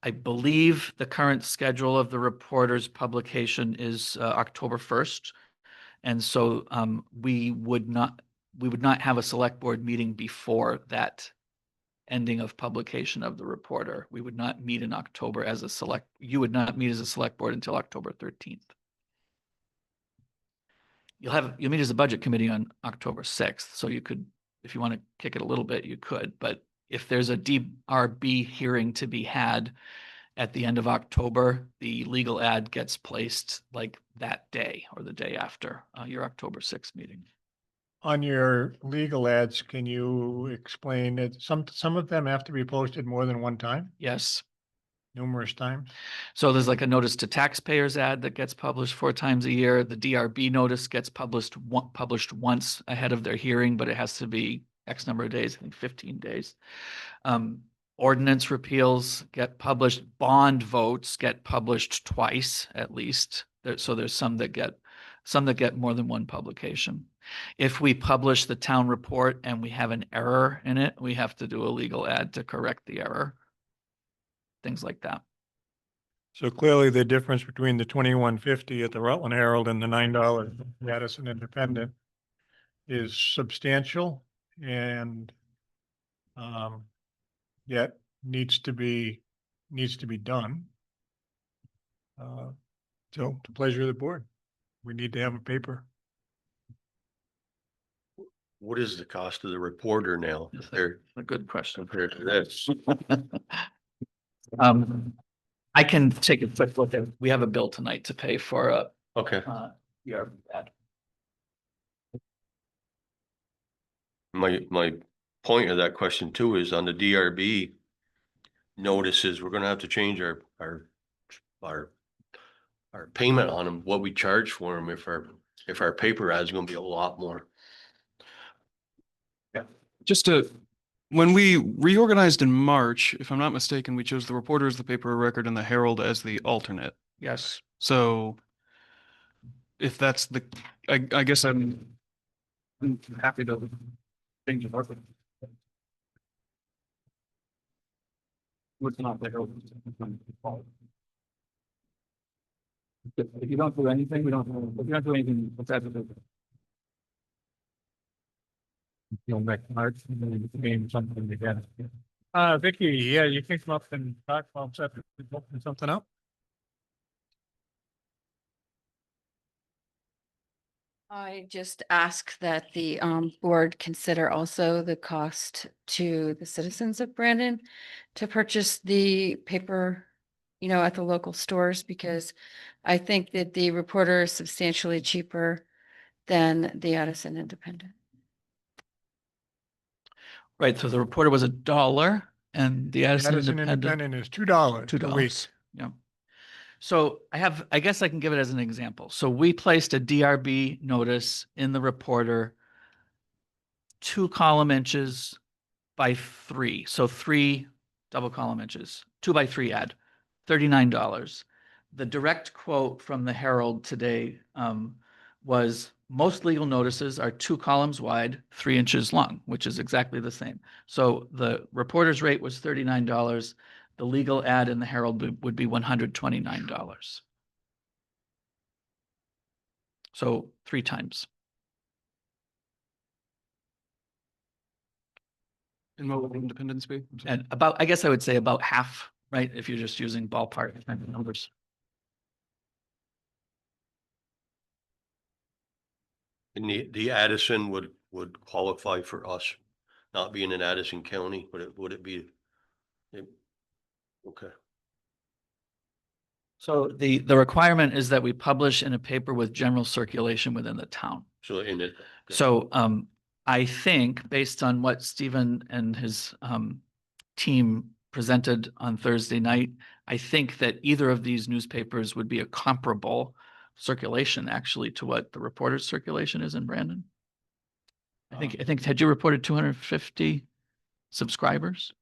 Speaker 5: I believe the current schedule of the reporter's publication is October 1st. And so we would not have a select board meeting before that ending of publication of the reporter. We would not meet in October you would not meet as a select board until October 13th. You'll meet as a budget committee on October 6th. So you could, if you want to kick it a little bit, you could, but if there's a DRB hearing to be had at the end of October, the legal ad gets placed like that day or the day after your October 6th meeting.
Speaker 1: On your legal ads, can you explain that some of them have to be posted more than one time,
Speaker 5: Yes.
Speaker 1: numerous times?
Speaker 5: So there's like a notice to taxpayers ad that gets published 4 times a year. The DRB notice gets published once ahead of their hearing, but it has to be X number of days, I think 15 days. Ordinance repeals get published. Bond votes get published twice at least. So there's some that get more than one publication. If we publish the town report and we have an error in it, we have to do a legal ad to correct the error. Things like that.
Speaker 1: So clearly the difference between the 21.50 at the Rutland Herald and the $9 at the Addison Independent is substantial and yet needs to be done. So the pleasure of the board. We need to have a paper.
Speaker 2: What is the cost of the reporter now compared
Speaker 5: A good question.
Speaker 2: to this?
Speaker 5: I can take a quick look at, we have a bill tonight to pay for a
Speaker 2: Okay,
Speaker 5: your ad.
Speaker 2: my point of that question too is on the DRB notices, we're gonna have to change our payment on them, what we charge for them if our paper ad is gonna be a lot more.
Speaker 3: When we reorganized in March, if I'm not mistaken, we chose the Reporter as the paper of record and the Herald as the alternate.
Speaker 5: Yes.
Speaker 3: So if that's I guess I'm happy to change it. What's not the Herald? If you don't do anything, we don't. If you don't do anything, what's that?
Speaker 1: You'll make March and then game something together. Vicky, yeah, you can come up and talk while I'm opening something up.
Speaker 9: I just ask that the board consider also the cost to the citizens of Brandon to purchase the paper, at the local stores, because I think that the Reporter is substantially cheaper than the Addison Independent.
Speaker 5: Right. So the Reporter was $1 and the Addison Independent.
Speaker 1: Independent is $2 a week.
Speaker 5: $2. Yeah. So I guess I can give it as an example. So we placed a DRB notice in the Reporter, 2 column inches by 3. So 3 double column inches, 2 by 3 ad, $39. The direct quote from the Herald today was most legal notices are 2 columns wide, 3 inches long, which is exactly the same. So the Reporter's rate was $39. The legal ad in the Herald would be $129. So 3 times.
Speaker 3: And what would the independence be? I'm sorry.
Speaker 5: And I guess I would say about half, right? If you're just using ballpark kind of numbers.
Speaker 2: And the Addison would qualify for us not being in Addison County, would it be? Okay,
Speaker 5: So the requirement is that we publish in a paper with general circulation within the town.
Speaker 2: so in it.
Speaker 5: So I think based on what Stephen and his team presented on Thursday night, I think that either of these newspapers would be a comparable circulation actually to what the Reporter's circulation is in Brandon. I think had you reported 250 subscribers?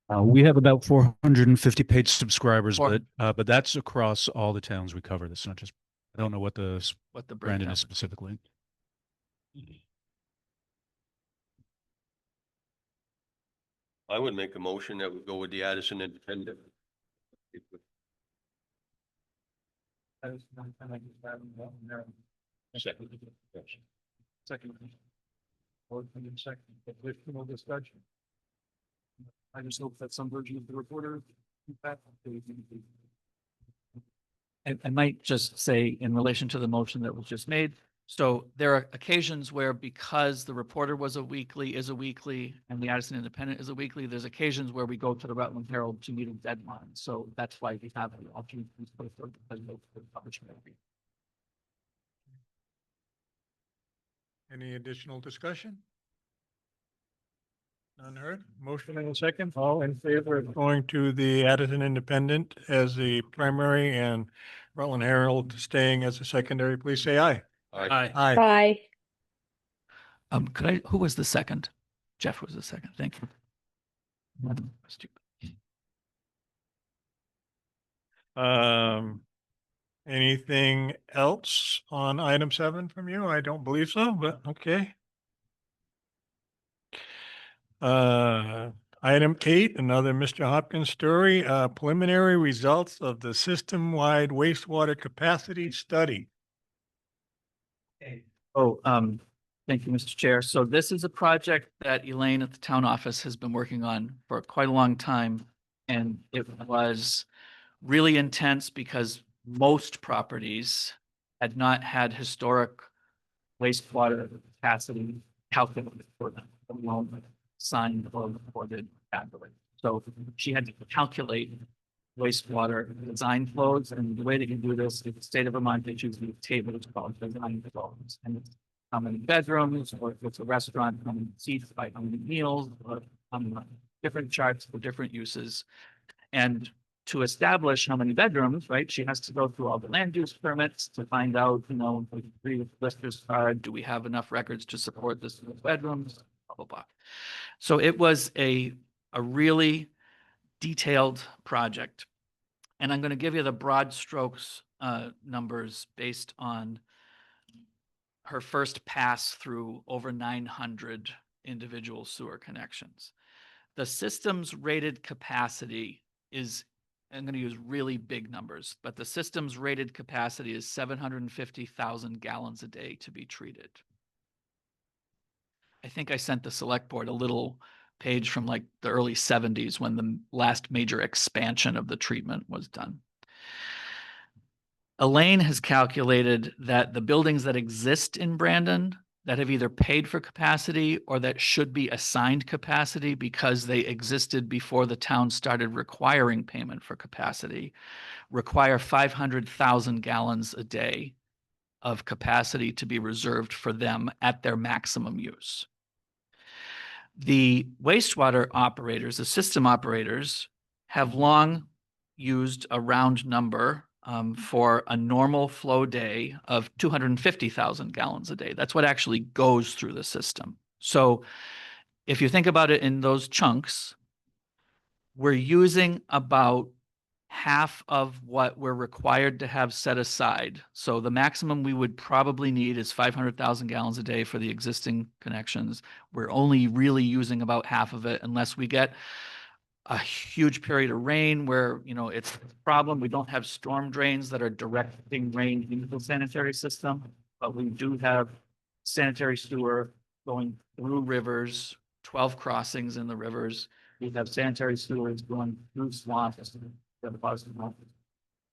Speaker 10: We have about 450 paid subscribers,
Speaker 5: Four-
Speaker 10: but that's across all the towns we cover. That's not just, I don't know what the
Speaker 5: What the
Speaker 10: Brandon
Speaker 5: breakdown
Speaker 10: is specifically.
Speaker 2: I would make a motion that we go with the Addison Independent. Second.
Speaker 5: Second. Additional discussion. I just hope that some version of the reporter. I might just say in relation to the motion that was just made. So there are occasions where because the reporter was a weekly, is a weekly, and the Addison Independent is a weekly, there's occasions where we go to the Rutland Herald to meet a deadline. So that's why we have the alternate.
Speaker 1: Any additional discussion? None heard. Motion and a second. All in favor of going to the Addison Independent as the primary and Rutland Herald staying as a secondary, please say aye.
Speaker 2: Aye.
Speaker 1: Aye.
Speaker 4: Bye.
Speaker 5: Who was the second? Jeff was the second. Thank you. Stupid.
Speaker 1: Anything else on item 7 from you? I don't believe so, but okay. Item 8, another Mr. Hopkins story, preliminary results of the system-wide wastewater capacity study.
Speaker 5: Oh, thank you, Mr. Chair. So this is a project that Elaine at the town office has been working on for quite a long time. And it was really intense because most properties had not had historic wastewater capacity calculated for them, let alone signed or recorded accurately. So she had to calculate wastewater design flows, and the way that you do this, if the state of Vermont, they choose the table, it's called design flows, and it's how many bedrooms, or if it's a restaurant, how many seats by how many meals, or different charts for different uses. And to establish how many bedrooms, right, she has to go through all the land use permits to find out, you know, if we agree with the lister's card, do we have enough records to support this bedrooms, blah, blah, blah. So it was a really detailed project. And I'm going to give you the broad strokes numbers based on her first pass through over 900 individual sewer connections. The system's rated capacity is, I'm going to use really big numbers, but the system's rated capacity is 750,000 gallons a day to be treated. I think I sent the select board a little page from like the early 70s when the last major expansion of the treatment was done. Elaine has calculated that the buildings that exist in Brandon that have either paid for capacity or that should be assigned capacity because they existed before the town started requiring payment for capacity, require 500,000 gallons a day of capacity to be reserved for them at their maximum use. The wastewater operators, the system operators, have long used a round number for a normal flow day of 250,000 gallons a day. That's what actually goes through the system. So if you think about it in those chunks, we're using about half of what we're required to have set aside. So the maximum we would probably need is 500,000 gallons a day for the existing connections. We're only really using about half of it unless we get a huge period of rain where, you know, it's a problem. We don't have storm drains that are directing rain into the sanitary system, but we do have sanitary sewer going through rivers, 12 crossings in the rivers. We have sanitary sewers going through swamps.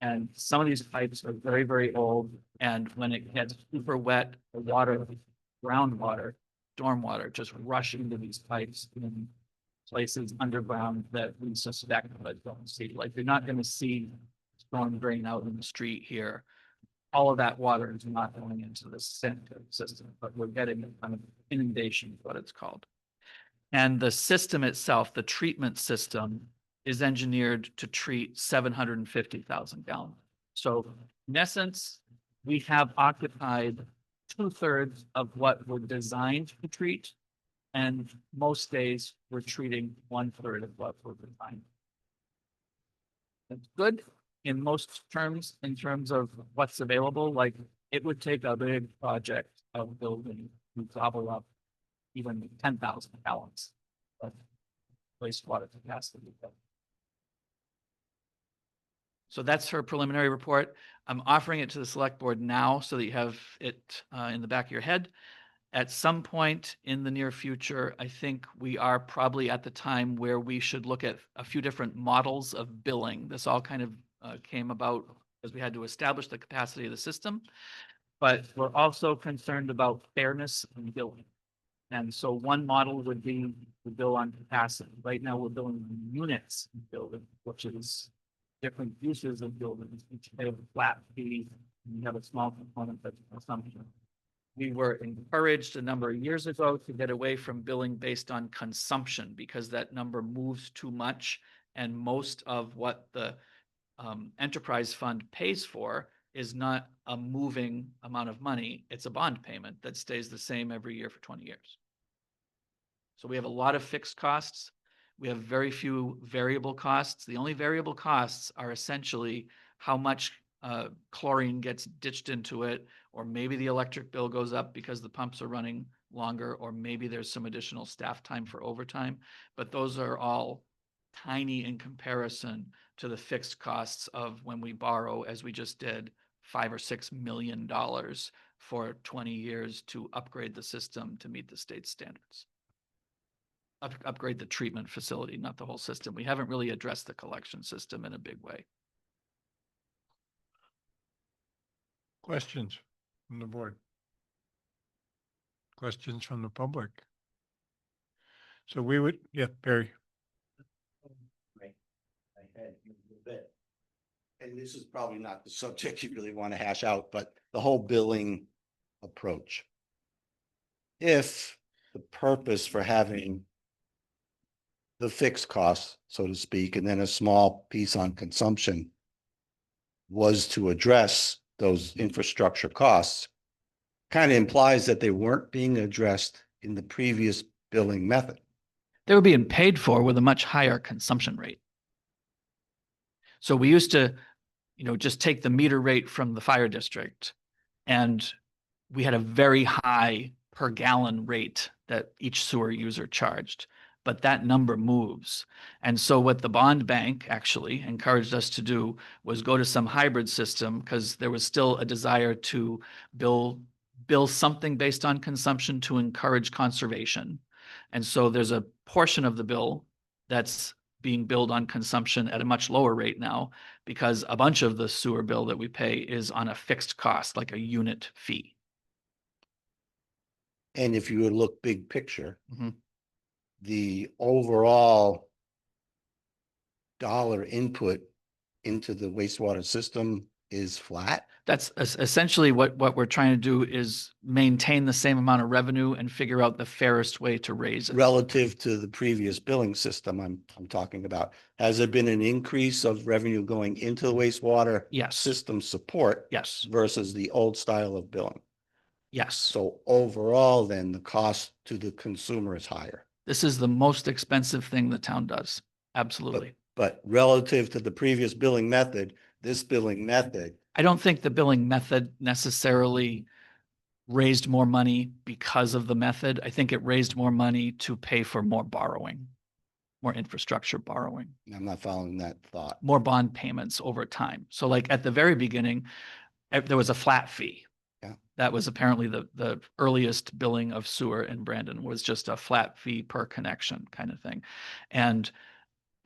Speaker 5: And some of these pipes are very, very old. And when it gets super wet, the water, groundwater, stormwater just rush into these pipes in places underground that we suspect but don't see. Like you're not going to see storm drain out in the street here. All of that water is not going into the sanitary system, but we're getting kind of inundation is what it's called. And the system itself, the treatment system, is engineered to treat 750,000 gallons. So in essence, we have occupied 2/3 of what we're designed to treat. And most days we're treating 1/3 of what we're designed. That's good in most terms, in terms of what's available. Like it would take a big project of building we gobble up even 10,000 gallons of wastewater capacity. So that's her preliminary report. I'm offering it to the select board now so that you have it in the back of your head. At some point in the near future, I think we are probably at the time where we should look at a few different models of billing. This all kind of came about as we had to establish the capacity of the system. But we're also concerned about fairness in billing. And so one model would be the bill on capacity. Right now, we're billing units of building, which is different uses of buildings. Each pay a flat fee, and you have a small component that's consumption. We were encouraged a number of years ago to get away from billing based on consumption because that number moves too much. And most of what the enterprise fund pays for is not a moving amount of money. It's a bond payment that stays the same every year for 20 years. So we have a lot of fixed costs. We have very few variable costs. The only variable costs are essentially how much chlorine gets ditched into it, or maybe the electric bill goes up because the pumps are running longer, or maybe there's some additional staff time for overtime. But those are all tiny in comparison to the fixed costs of when we borrow, as we just did, $5 or $6 million for 20 years to upgrade the system to meet the state standards. Upgrade the treatment facility, not the whole system. We haven't really addressed the collection system in a big way.
Speaker 1: Questions from the board? Questions from the public? So we would, yeah, Barry.
Speaker 6: I had a little bit. And this is probably not the subject you really want to hash out, but the whole billing approach. If the purpose for having the fixed costs, so to speak, and then a small piece on consumption was to address those infrastructure costs, kind of implies that they weren't being addressed in the previous billing method.
Speaker 5: They were being paid for with a much higher consumption rate. So we used to, just take the meter rate from the fire district, and we had a very high per gallon rate that each sewer user charged, but that number moves. And so what the bond bank actually encouraged us to do was go to some hybrid system, because there was still a desire to bill something based on consumption to encourage conservation. And so there's a portion of the bill that's being billed on consumption at a much lower rate now, because a bunch of the sewer bill that we pay is on a fixed cost, like a unit fee.
Speaker 6: And if you would look big picture,
Speaker 5: Mhm.
Speaker 6: the overall dollar input into the wastewater system is flat.
Speaker 5: That's essentially what we're trying to do, is maintain the same amount of revenue and figure out the fairest way to raise it.
Speaker 6: Relative to the previous billing system I'm talking about. Has there been an increase of revenue going into the wastewater
Speaker 5: Yes.
Speaker 6: system support
Speaker 5: Yes.
Speaker 6: versus the old style of billing?
Speaker 5: Yes.
Speaker 6: So overall, then the cost to the consumer is higher.
Speaker 5: This is the most expensive thing the town does. Absolutely.
Speaker 6: But relative to the previous billing method, this billing method,
Speaker 5: I don't think the billing method necessarily raised more money because of the method. I think it raised more money to pay for more borrowing, more infrastructure borrowing,
Speaker 6: I'm not following that thought.
Speaker 5: more bond payments over time. So like at the very beginning, there was a flat fee.
Speaker 6: Yeah.
Speaker 5: That was apparently the earliest billing of sewer in Brandon, was just a flat fee per connection kind of thing. And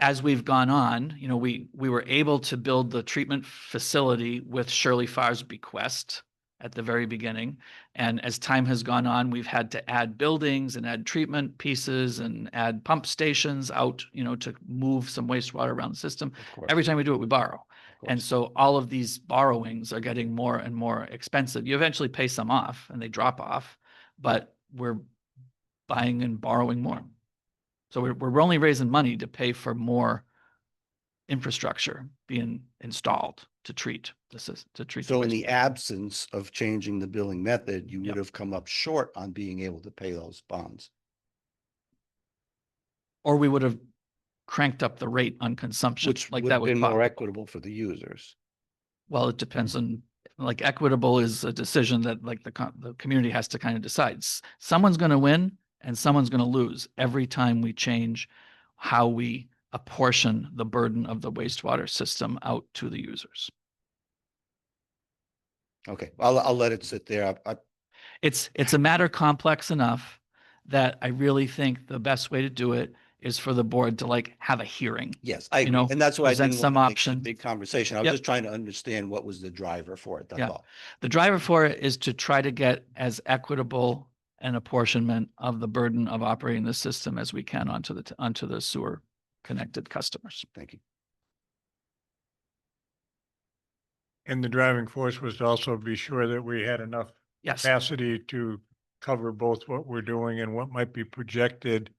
Speaker 5: as we've gone on, we were able to build the treatment facility with Shirley Farr's bequest at the very beginning. And as time has gone on, we've had to add buildings and add treatment pieces and add pump stations out, to move some wastewater around the system.
Speaker 6: Of course.
Speaker 5: Every time we do it, we borrow.
Speaker 6: Of course.
Speaker 5: And so all of these borrowings are getting more and more expensive. You eventually pay some off and they drop off, but we're buying and borrowing more. So we're only raising money to pay for more infrastructure being installed to treat the
Speaker 6: So in the
Speaker 5: wastewater.
Speaker 6: absence of changing the billing method, you
Speaker 5: Yep.
Speaker 6: would have come up short on being able to pay those bonds.
Speaker 5: Or we would have cranked up the rate on consumption,
Speaker 6: Which
Speaker 5: like
Speaker 6: would
Speaker 5: that
Speaker 6: have
Speaker 5: was
Speaker 6: been more
Speaker 5: possible.
Speaker 6: equitable for the users.
Speaker 5: Well, it depends on like equitable is a decision that like the community has to kind of decide. Someone's going to win and someone's going to lose every time we change how we apportion the burden of the wastewater system out to the users.
Speaker 6: Okay, I'll let it sit there.
Speaker 5: It's a matter complex enough that I really think the best way to do it is for the board to like have a hearing.
Speaker 6: Yes, I
Speaker 5: You
Speaker 6: agree.
Speaker 5: know,
Speaker 6: And that's why I
Speaker 5: present
Speaker 6: didn't
Speaker 5: some
Speaker 6: want to make it a
Speaker 5: option.
Speaker 6: big conversation. I was
Speaker 5: Yep.
Speaker 6: just trying to understand what was the driver for it. That's
Speaker 5: Yeah.
Speaker 6: all.
Speaker 5: The driver for it is to try to get as equitable an apportionment of the burden of operating the system as we can onto the sewer connected customers.
Speaker 6: Thank you.
Speaker 1: And the driving force was to also be sure that we had enough
Speaker 5: Yes,
Speaker 1: capacity to cover both what we're doing and what might be projected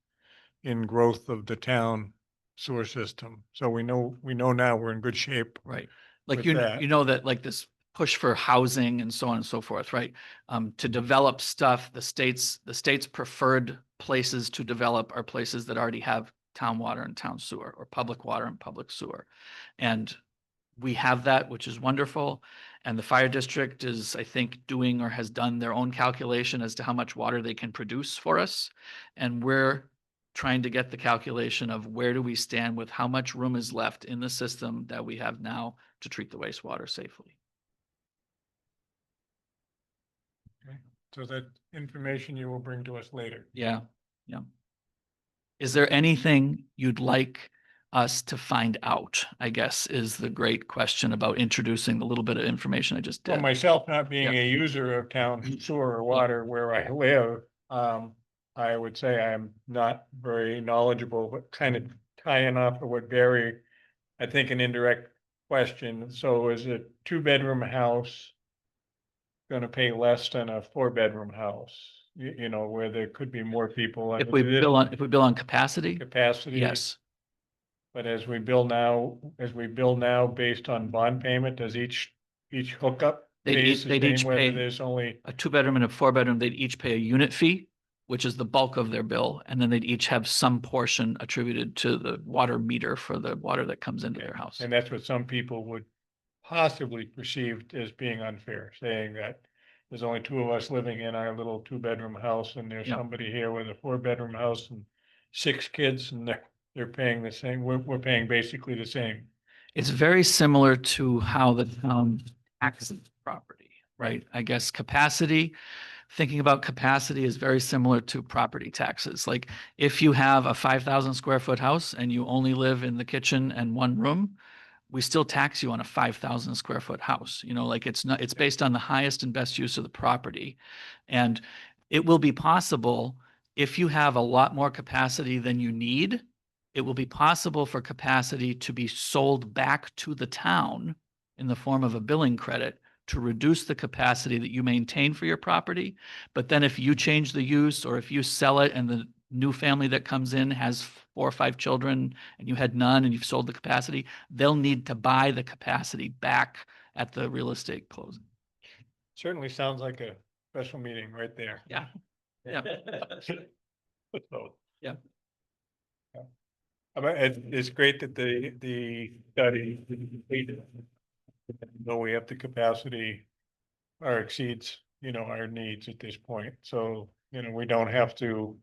Speaker 1: in growth of the town sewer system. So we know now we're in good shape.
Speaker 5: right. Like
Speaker 1: with
Speaker 5: you
Speaker 1: that.
Speaker 5: know that like this push for housing and so on and so forth, right? To develop stuff, the state's preferred places to develop are places that already have town water and town sewer, or public water and public sewer. And we have that, which is wonderful. And the fire district is, I think, doing or has done their own calculation as to how much water they can produce for us. And we're trying to get the calculation of where do we stand with how much room is left in the system that we have now to treat the wastewater safely.
Speaker 1: So that information you will bring to us later.
Speaker 5: Yeah, yeah. Is there anything you'd like us to find out, I guess, is the great question about introducing the little bit of information I just
Speaker 1: Well,
Speaker 5: did.
Speaker 1: myself not being
Speaker 5: Yeah.
Speaker 1: a user of town sewer or water where I live, I would say I'm not very knowledgeable, but kind of tying off of what Barry, I think an indirect question. So is a 2-bedroom house gonna pay less than a 4-bedroom house? You know, where there could be more people.
Speaker 5: If we bill on capacity,
Speaker 1: Capacity.
Speaker 5: yes.
Speaker 1: But as we bill now based on bond payment, does each hookup pays the
Speaker 5: They'd
Speaker 1: same
Speaker 5: each
Speaker 1: whether
Speaker 5: pay
Speaker 1: there's only,
Speaker 5: a 2-bedroom and a 4-bedroom, they'd each pay a unit fee, which is the bulk of their bill. And then they'd each have some portion attributed to the water meter for the water that comes into their house.
Speaker 1: and that's what some people would possibly perceive as being unfair, saying that there's only 2 of us living in our little 2-bedroom house and there's
Speaker 5: Yeah.
Speaker 1: somebody here with a 4-bedroom house and 6 kids and they're paying the same, we're paying basically the same.
Speaker 5: It's very similar to how the town taxes property, right? I guess capacity, thinking about capacity is very similar to property taxes. Like if you have a 5,000 square foot house and you only live in the kitchen and one room, we still tax you on a 5,000 square foot house. You know, like it's based on the highest and best use of the property. And it will be possible if you have a lot more capacity than you need, it will be possible for capacity to be sold back to the town in the form of a billing credit to reduce the capacity that you maintain for your property. But then if you change the use or if you sell it and the new family that comes in has 4 or 5 children and you had none and you've sold the capacity, they'll need to buy the capacity back at the real estate closing.
Speaker 1: Certainly sounds like a special meeting right there.
Speaker 5: Yeah. Yeah.
Speaker 1: So,
Speaker 5: Yeah.
Speaker 1: yeah. It's great that the study completed. Though we have the capacity or exceeds, our needs at this point. So, we don't have to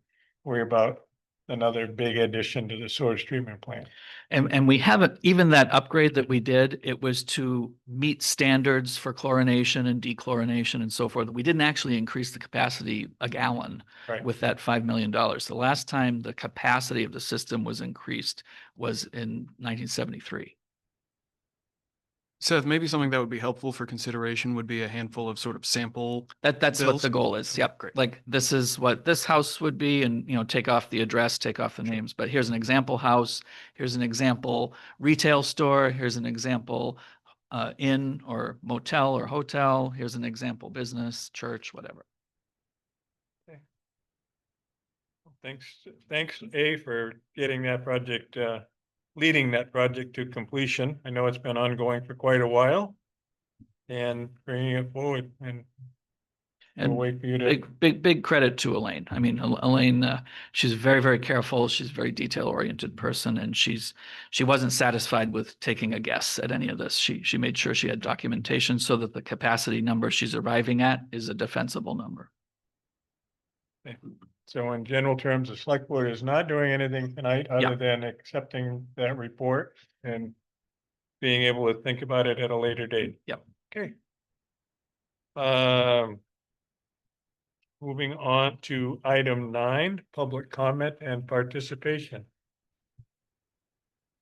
Speaker 1: worry about another big addition to the sewage treatment plant.
Speaker 5: And we haven't, even that upgrade that we did, it was to meet standards for chlorination and dechlorination and so forth. We didn't actually increase the capacity a gallon
Speaker 1: Right.
Speaker 5: with that $5 million. The last time the capacity of the system was increased was in 1973.
Speaker 3: Seth, maybe something that would be helpful for consideration would be a handful of sort of sample.
Speaker 5: That's what
Speaker 3: Bills?
Speaker 5: the goal is. Yep.
Speaker 3: Great.
Speaker 5: Like this is what this house would be and, take off the address, take off the names, but here's an example house. Here's an example retail store. Here's an example inn or motel or hotel. Here's an example business, church, whatever.
Speaker 1: Thanks, A, for getting that project, leading that project to completion. I know it's been ongoing for quite a while. And bringing it forward, and We'll
Speaker 5: And
Speaker 1: wait for you to,
Speaker 5: big credit to Elaine. I mean, Elaine, she's very, very careful. She's a very detail-oriented person, and she wasn't satisfied with taking a guess at any of this. She made sure she had documentation so that the capacity number she's arriving at is a defensible number.
Speaker 1: so in general terms, the select board is not doing anything tonight
Speaker 5: Yeah.
Speaker 1: other than accepting that report and being able to think about it at a later date.
Speaker 5: Yep.
Speaker 1: Okay. Um, moving on to item 9, public comment and participation.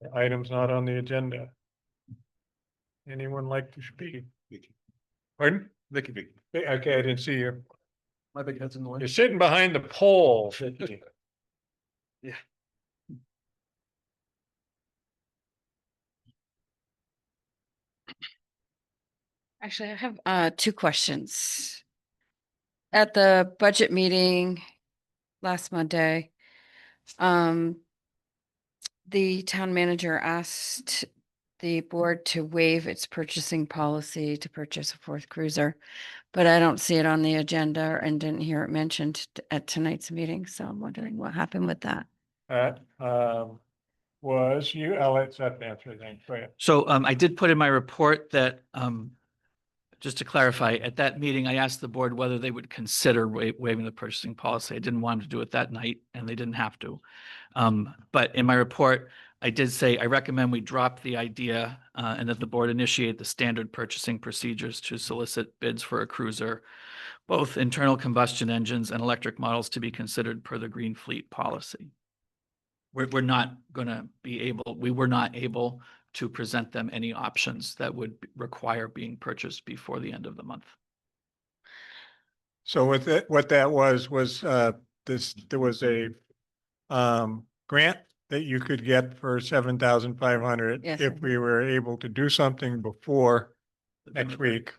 Speaker 1: The item's not on the agenda. Anyone like to speak? Pardon?
Speaker 3: Vicky.
Speaker 1: Okay, I didn't see you.
Speaker 3: My big head's in the way.
Speaker 1: You're sitting behind the pole. Vicky.
Speaker 9: Actually, I have 2 questions. At the budget meeting last Monday, the town manager asked the board to waive its purchasing policy to purchase a 4th cruiser, but I don't see it on the agenda and didn't hear it mentioned at tonight's meeting, so I'm wondering what happened with that.
Speaker 1: That was you. I'll let Seth answer. Thanks. Go ahead.
Speaker 5: So I did put in my report that, just to clarify, at that meeting, I asked the board whether they would consider waiving the purchasing policy. I didn't want to do it that night, and they didn't have to. But in my report, I did say, I recommend we drop the idea and that the board initiate the standard purchasing procedures to solicit bids for a cruiser, both internal combustion engines and electric models to be considered per the Green Fleet policy. We're not going to be able, we were not able to present them any options that would require being purchased before the end of the month.
Speaker 1: So what that was there was a grant that you could get for 7,500
Speaker 9: Yes.
Speaker 1: if we were able to do something before next week.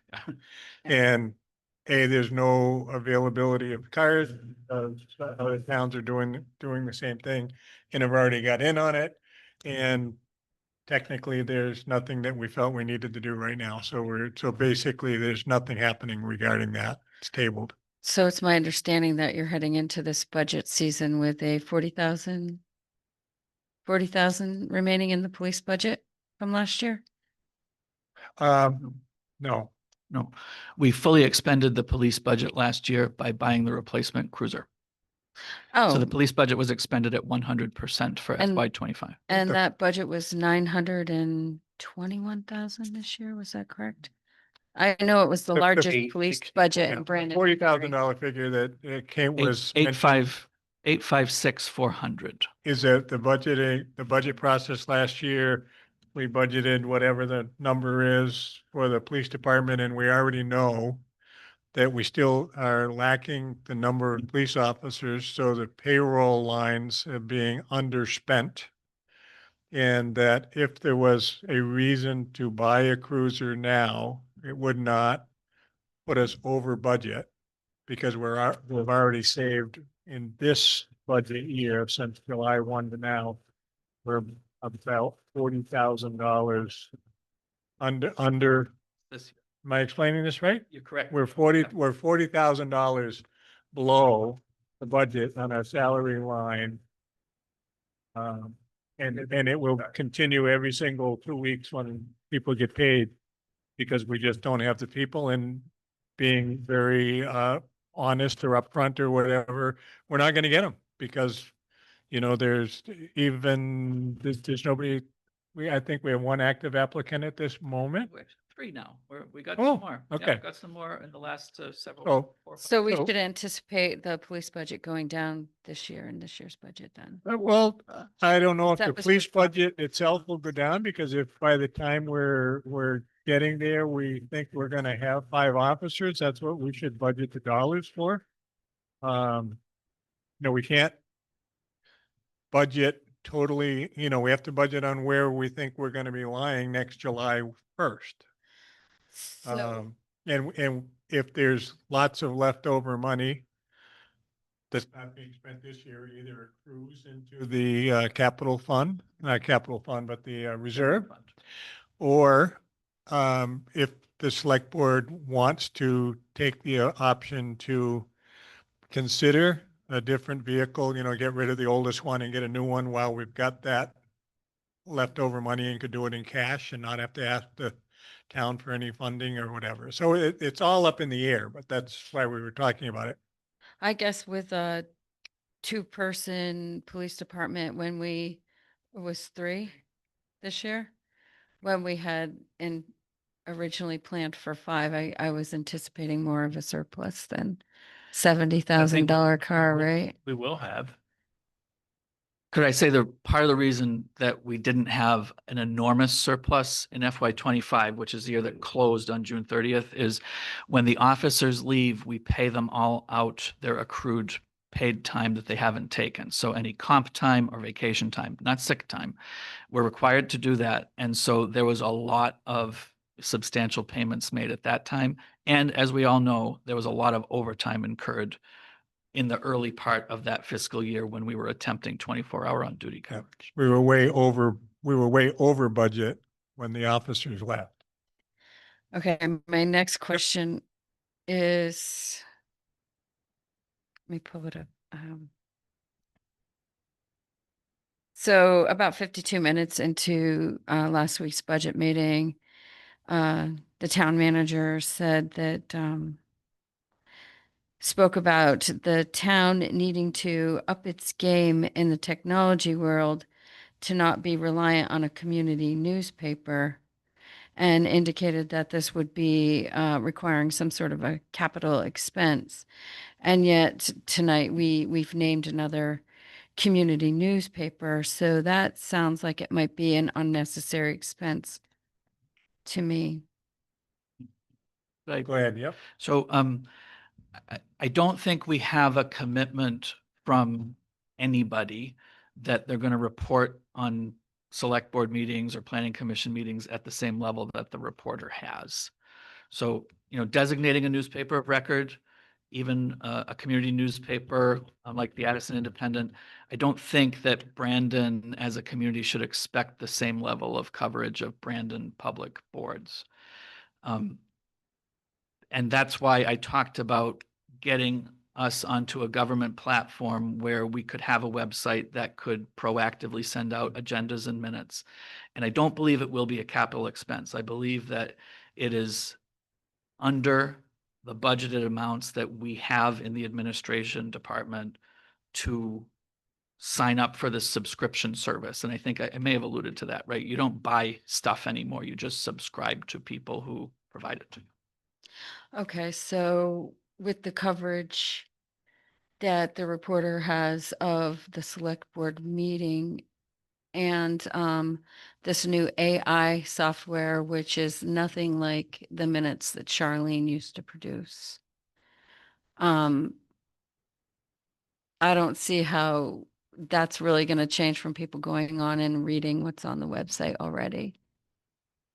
Speaker 1: And there's no availability of cars. Other towns are doing the same thing and have already got in on it. And technically, there's nothing that we felt we needed to do right now. So basically, there's nothing happening regarding that. It's tabled.
Speaker 9: So it's my understanding that you're heading into this budget season with a 40,000 remaining in the police budget from last year?
Speaker 1: No,
Speaker 5: No, we fully expended the police budget last year by buying the replacement cruiser. So the
Speaker 9: Oh,
Speaker 5: police budget was expended at 100% for
Speaker 9: And-
Speaker 5: FY '25.
Speaker 9: and that budget was 921,000 this year, was that correct? I know it was the
Speaker 1: The- the-
Speaker 9: largest police budget in Brandon.
Speaker 1: $40,000 figure that was mentioned
Speaker 5: 856,400.
Speaker 1: is that the budget process last year, we budgeted whatever the number is for the police department, and we already know that we still are lacking the number of police officers, so the payroll lines are being underspent. And that if there was a reason to buy a cruiser now, it would not put us over budget because we've already saved in this budget year since July 1 to now, we're about $40,000 under,
Speaker 5: This year.
Speaker 1: am I explaining this right?
Speaker 5: You're correct.
Speaker 1: We're $40,000 below the budget on our salary line. And it will continue every single 2 weeks when people get paid. Because we just don't have the people, and being very honest or upfront or whatever, we're not gonna get them because, there's nobody. I think we have 1 active applicant at this moment.
Speaker 5: We're 3 now. We got
Speaker 1: Oh,
Speaker 5: some more. Yeah,
Speaker 1: okay.
Speaker 5: got some more in the last several.
Speaker 1: Oh.
Speaker 5: 4 or 5.
Speaker 9: So we
Speaker 1: So-
Speaker 9: should anticipate the police budget going down this year in this year's budget then.
Speaker 1: Well, I don't know if
Speaker 9: That
Speaker 1: the
Speaker 9: was
Speaker 1: police
Speaker 9: your-
Speaker 1: budget itself will go down, because if by the time we're getting there, we think we're gonna have 5 officers, that's what we should budget the dollars for. We can't budget totally, we have to budget on where we think we're gonna be lying next July 1st.
Speaker 9: So,
Speaker 1: And if there's lots of leftover money that's not being spent this year, either accrues into the capital fund, not capital fund, but the reserve, or if the select board wants to take the option to consider a different vehicle, get rid of the oldest one and get a new one while we've got that leftover money and could do it in cash and not have to ask the town for any funding or whatever. So it's all up in the air, but that's why we were talking about it.
Speaker 9: I guess with a two-person police department when it was 3 this year, when we had originally planned for 5, I was anticipating more of a surplus than $70,000 car, right?
Speaker 5: We will have. Could I say the part of the reason that we didn't have an enormous surplus in FY 25, which is the year that closed on June 30th, is when the officers leave, we pay them all out their accrued paid time that they haven't taken. So any comp time or vacation time, not sick time, we're required to do that. And so there was a lot of substantial payments made at that time. And as we all know, there was a lot of overtime incurred in the early part of that fiscal year when we were attempting 24-hour on duty coverage.
Speaker 1: We were way over budget when the officers left.
Speaker 9: Okay, my next question is, let me pull it up. So about 52 minutes into last week's budget meeting, the town manager said that spoke about the town needing to up its game in the technology world to not be reliant on a community newspaper, and indicated that this would be requiring some sort of a capital expense. And yet tonight we've named another community newspaper, so that sounds like it might be an unnecessary expense to me.
Speaker 1: Go ahead. Yep.
Speaker 5: So I don't think we have a commitment from anybody that they're going to report on select board meetings or planning commission meetings at the same level that the reporter has. So, designating a newspaper of record, even a community newspaper like the Addison Independent, I don't think that Brandon as a community should expect the same level of coverage of Brandon public boards. And that's why I talked about getting us onto a government platform where we could have a website that could proactively send out agendas and minutes. And I don't believe it will be a capital expense. I believe that it is under the budgeted amounts that we have in the administration department to sign up for this subscription service. And I think I may have alluded to that, right? You don't buy stuff anymore. You just subscribe to people who provide it to you.
Speaker 9: Okay, so with the coverage that the reporter has of the select board meeting and this new AI software, which is nothing like the minutes that Charlene used to produce. I don't see how that's really going to change from people going on and reading what's on the website already.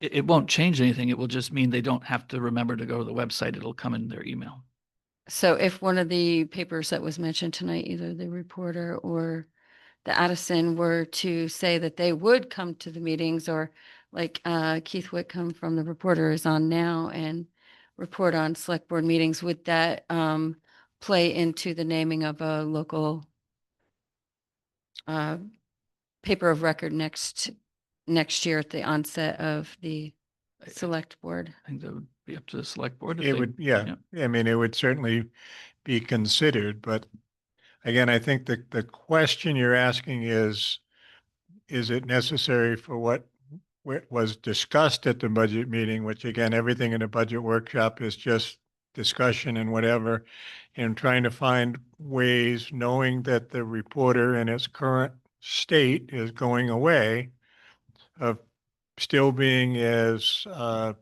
Speaker 5: It won't change anything. It will just mean they don't have to remember to go to the website. It'll come in their email.
Speaker 9: So if one of the papers that was mentioned tonight, either the Reporter or the Addison, were to say that they would come to the meetings, or like Keith Whitcomb from the Reporter is on now and report on select board meetings, would that play into the naming of a local paper of record next year at the onset of the select board?
Speaker 5: I think that would be up to the select board.
Speaker 1: It would, yeah. I mean, it would certainly be considered, but again, I think the question you're asking is it necessary for what was discussed at the budget meeting, which again, everything in a budget workshop is just discussion and whatever, and trying to find ways, knowing that the reporter in its current state is going away, of still being as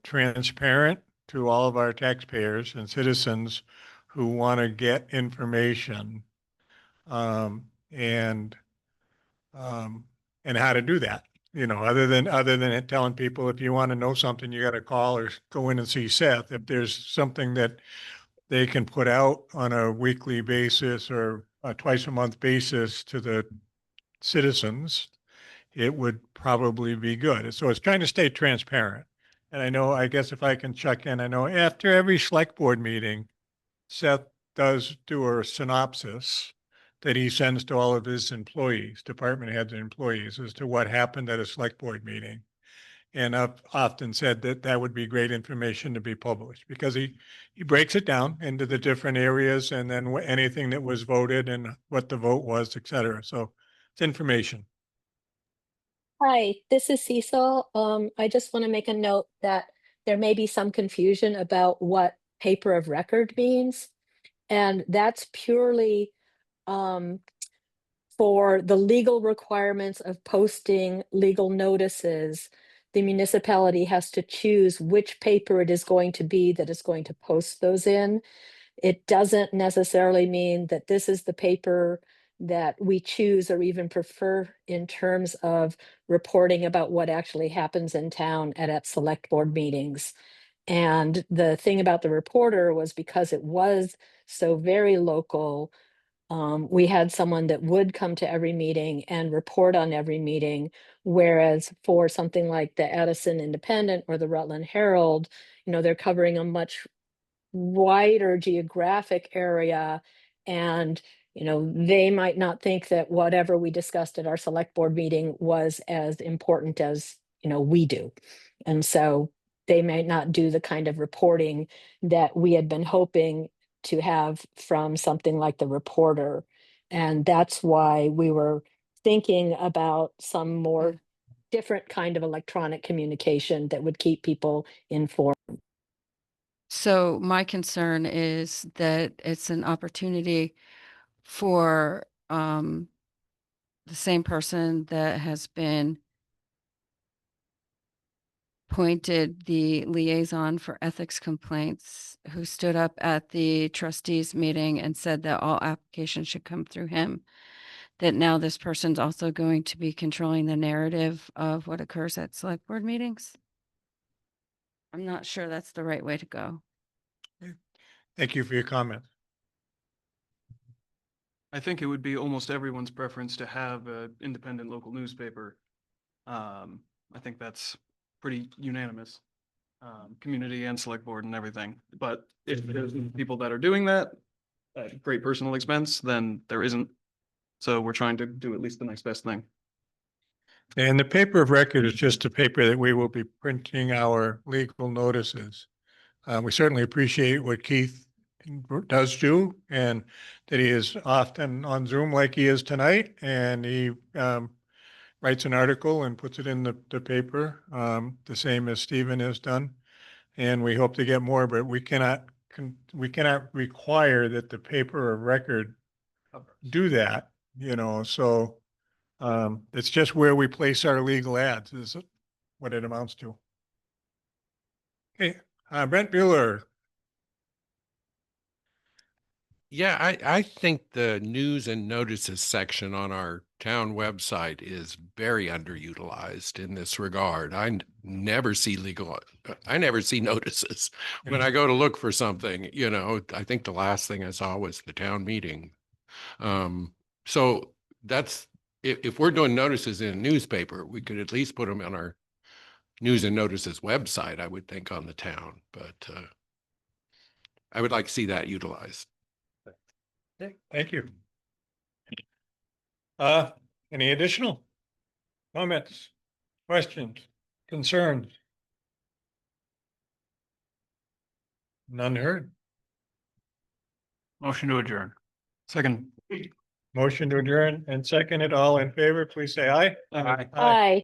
Speaker 1: transparent to all of our taxpayers and citizens who want to get information, and how to do that. Other than it telling people, if you want to know something, you got to call or go in and see Seth. If there's something that they can put out on a weekly basis or a twice a month basis to the citizens, it would probably be good. So it's trying to stay transparent. And I know, I guess if I can check in, I know after every select board meeting, Seth does do a synopsis that he sends to all of his employees, department heads and employees, as to what happened at a select board meeting. And I've often said that that would be great information to be published because he breaks it down into the different areas and then anything that was voted and what the vote was, et cetera. So it's information.
Speaker 4: Hi, this is Cecil. I just want to make a note that there may be some confusion about what paper of record means. And that's purely for the legal requirements of posting legal notices. The municipality has to choose which paper it is going to be that is going to post those in. It doesn't necessarily mean that this is the paper that we choose or even prefer in terms of reporting about what actually happens in town at select board meetings. And the thing about the reporter was because it was so very local, we had someone that would come to every meeting and report on every meeting. Whereas for something like the Addison Independent or the Rutland Herald, they're covering a much wider geographic area. And, they might not think that whatever we discussed at our select board meeting was as important as, we do. And so they might not do the kind of reporting that we had been hoping to have from something like the reporter. And that's why we were thinking about some more different kind of electronic communication that would keep people informed.
Speaker 9: So my concern is that it's an opportunity for the same person that has been appointed the liaison for ethics complaints, who stood up at the trustees meeting and said that all applications should come through him, that now this person's also going to be controlling the narrative of what occurs at select board meetings. I'm not sure that's the right way to go.
Speaker 1: Thank you for your comment.
Speaker 3: I think it would be almost everyone's preference to have an independent local newspaper. I think that's pretty unanimous, community and select board and everything. But if there's people that are doing that at great personal expense, then there isn't. So we're trying to do at least the next best thing.
Speaker 1: And the paper of record is just a paper that we will be printing our legal notices. We certainly appreciate what Keith does do and that he is often on Zoom like he is tonight. And he writes an article and puts it in the paper, the same as Stephen has done. And we hope to get more, but we cannot require that the paper of record do that, so it's just where we place our legal ads is what it amounts to. Okay, Brent Bueller.
Speaker 7: Yeah, I think the news and notices section on our town website is very underutilized in this regard. I never see notices. When I go to look for something, I think the last thing I saw was the town meeting. So that's, if we're doing notices in a newspaper, we could at least put them on our news and notices website, I would think, on the town, but I would like to see that utilized.
Speaker 1: Thank you. Any additional comments, questions, concerns? None heard.
Speaker 5: Motion to adjourn.
Speaker 3: Second.
Speaker 1: Motion to adjourn and second it. All in favor, please say aye.
Speaker 3: Aye.
Speaker 4: Hi.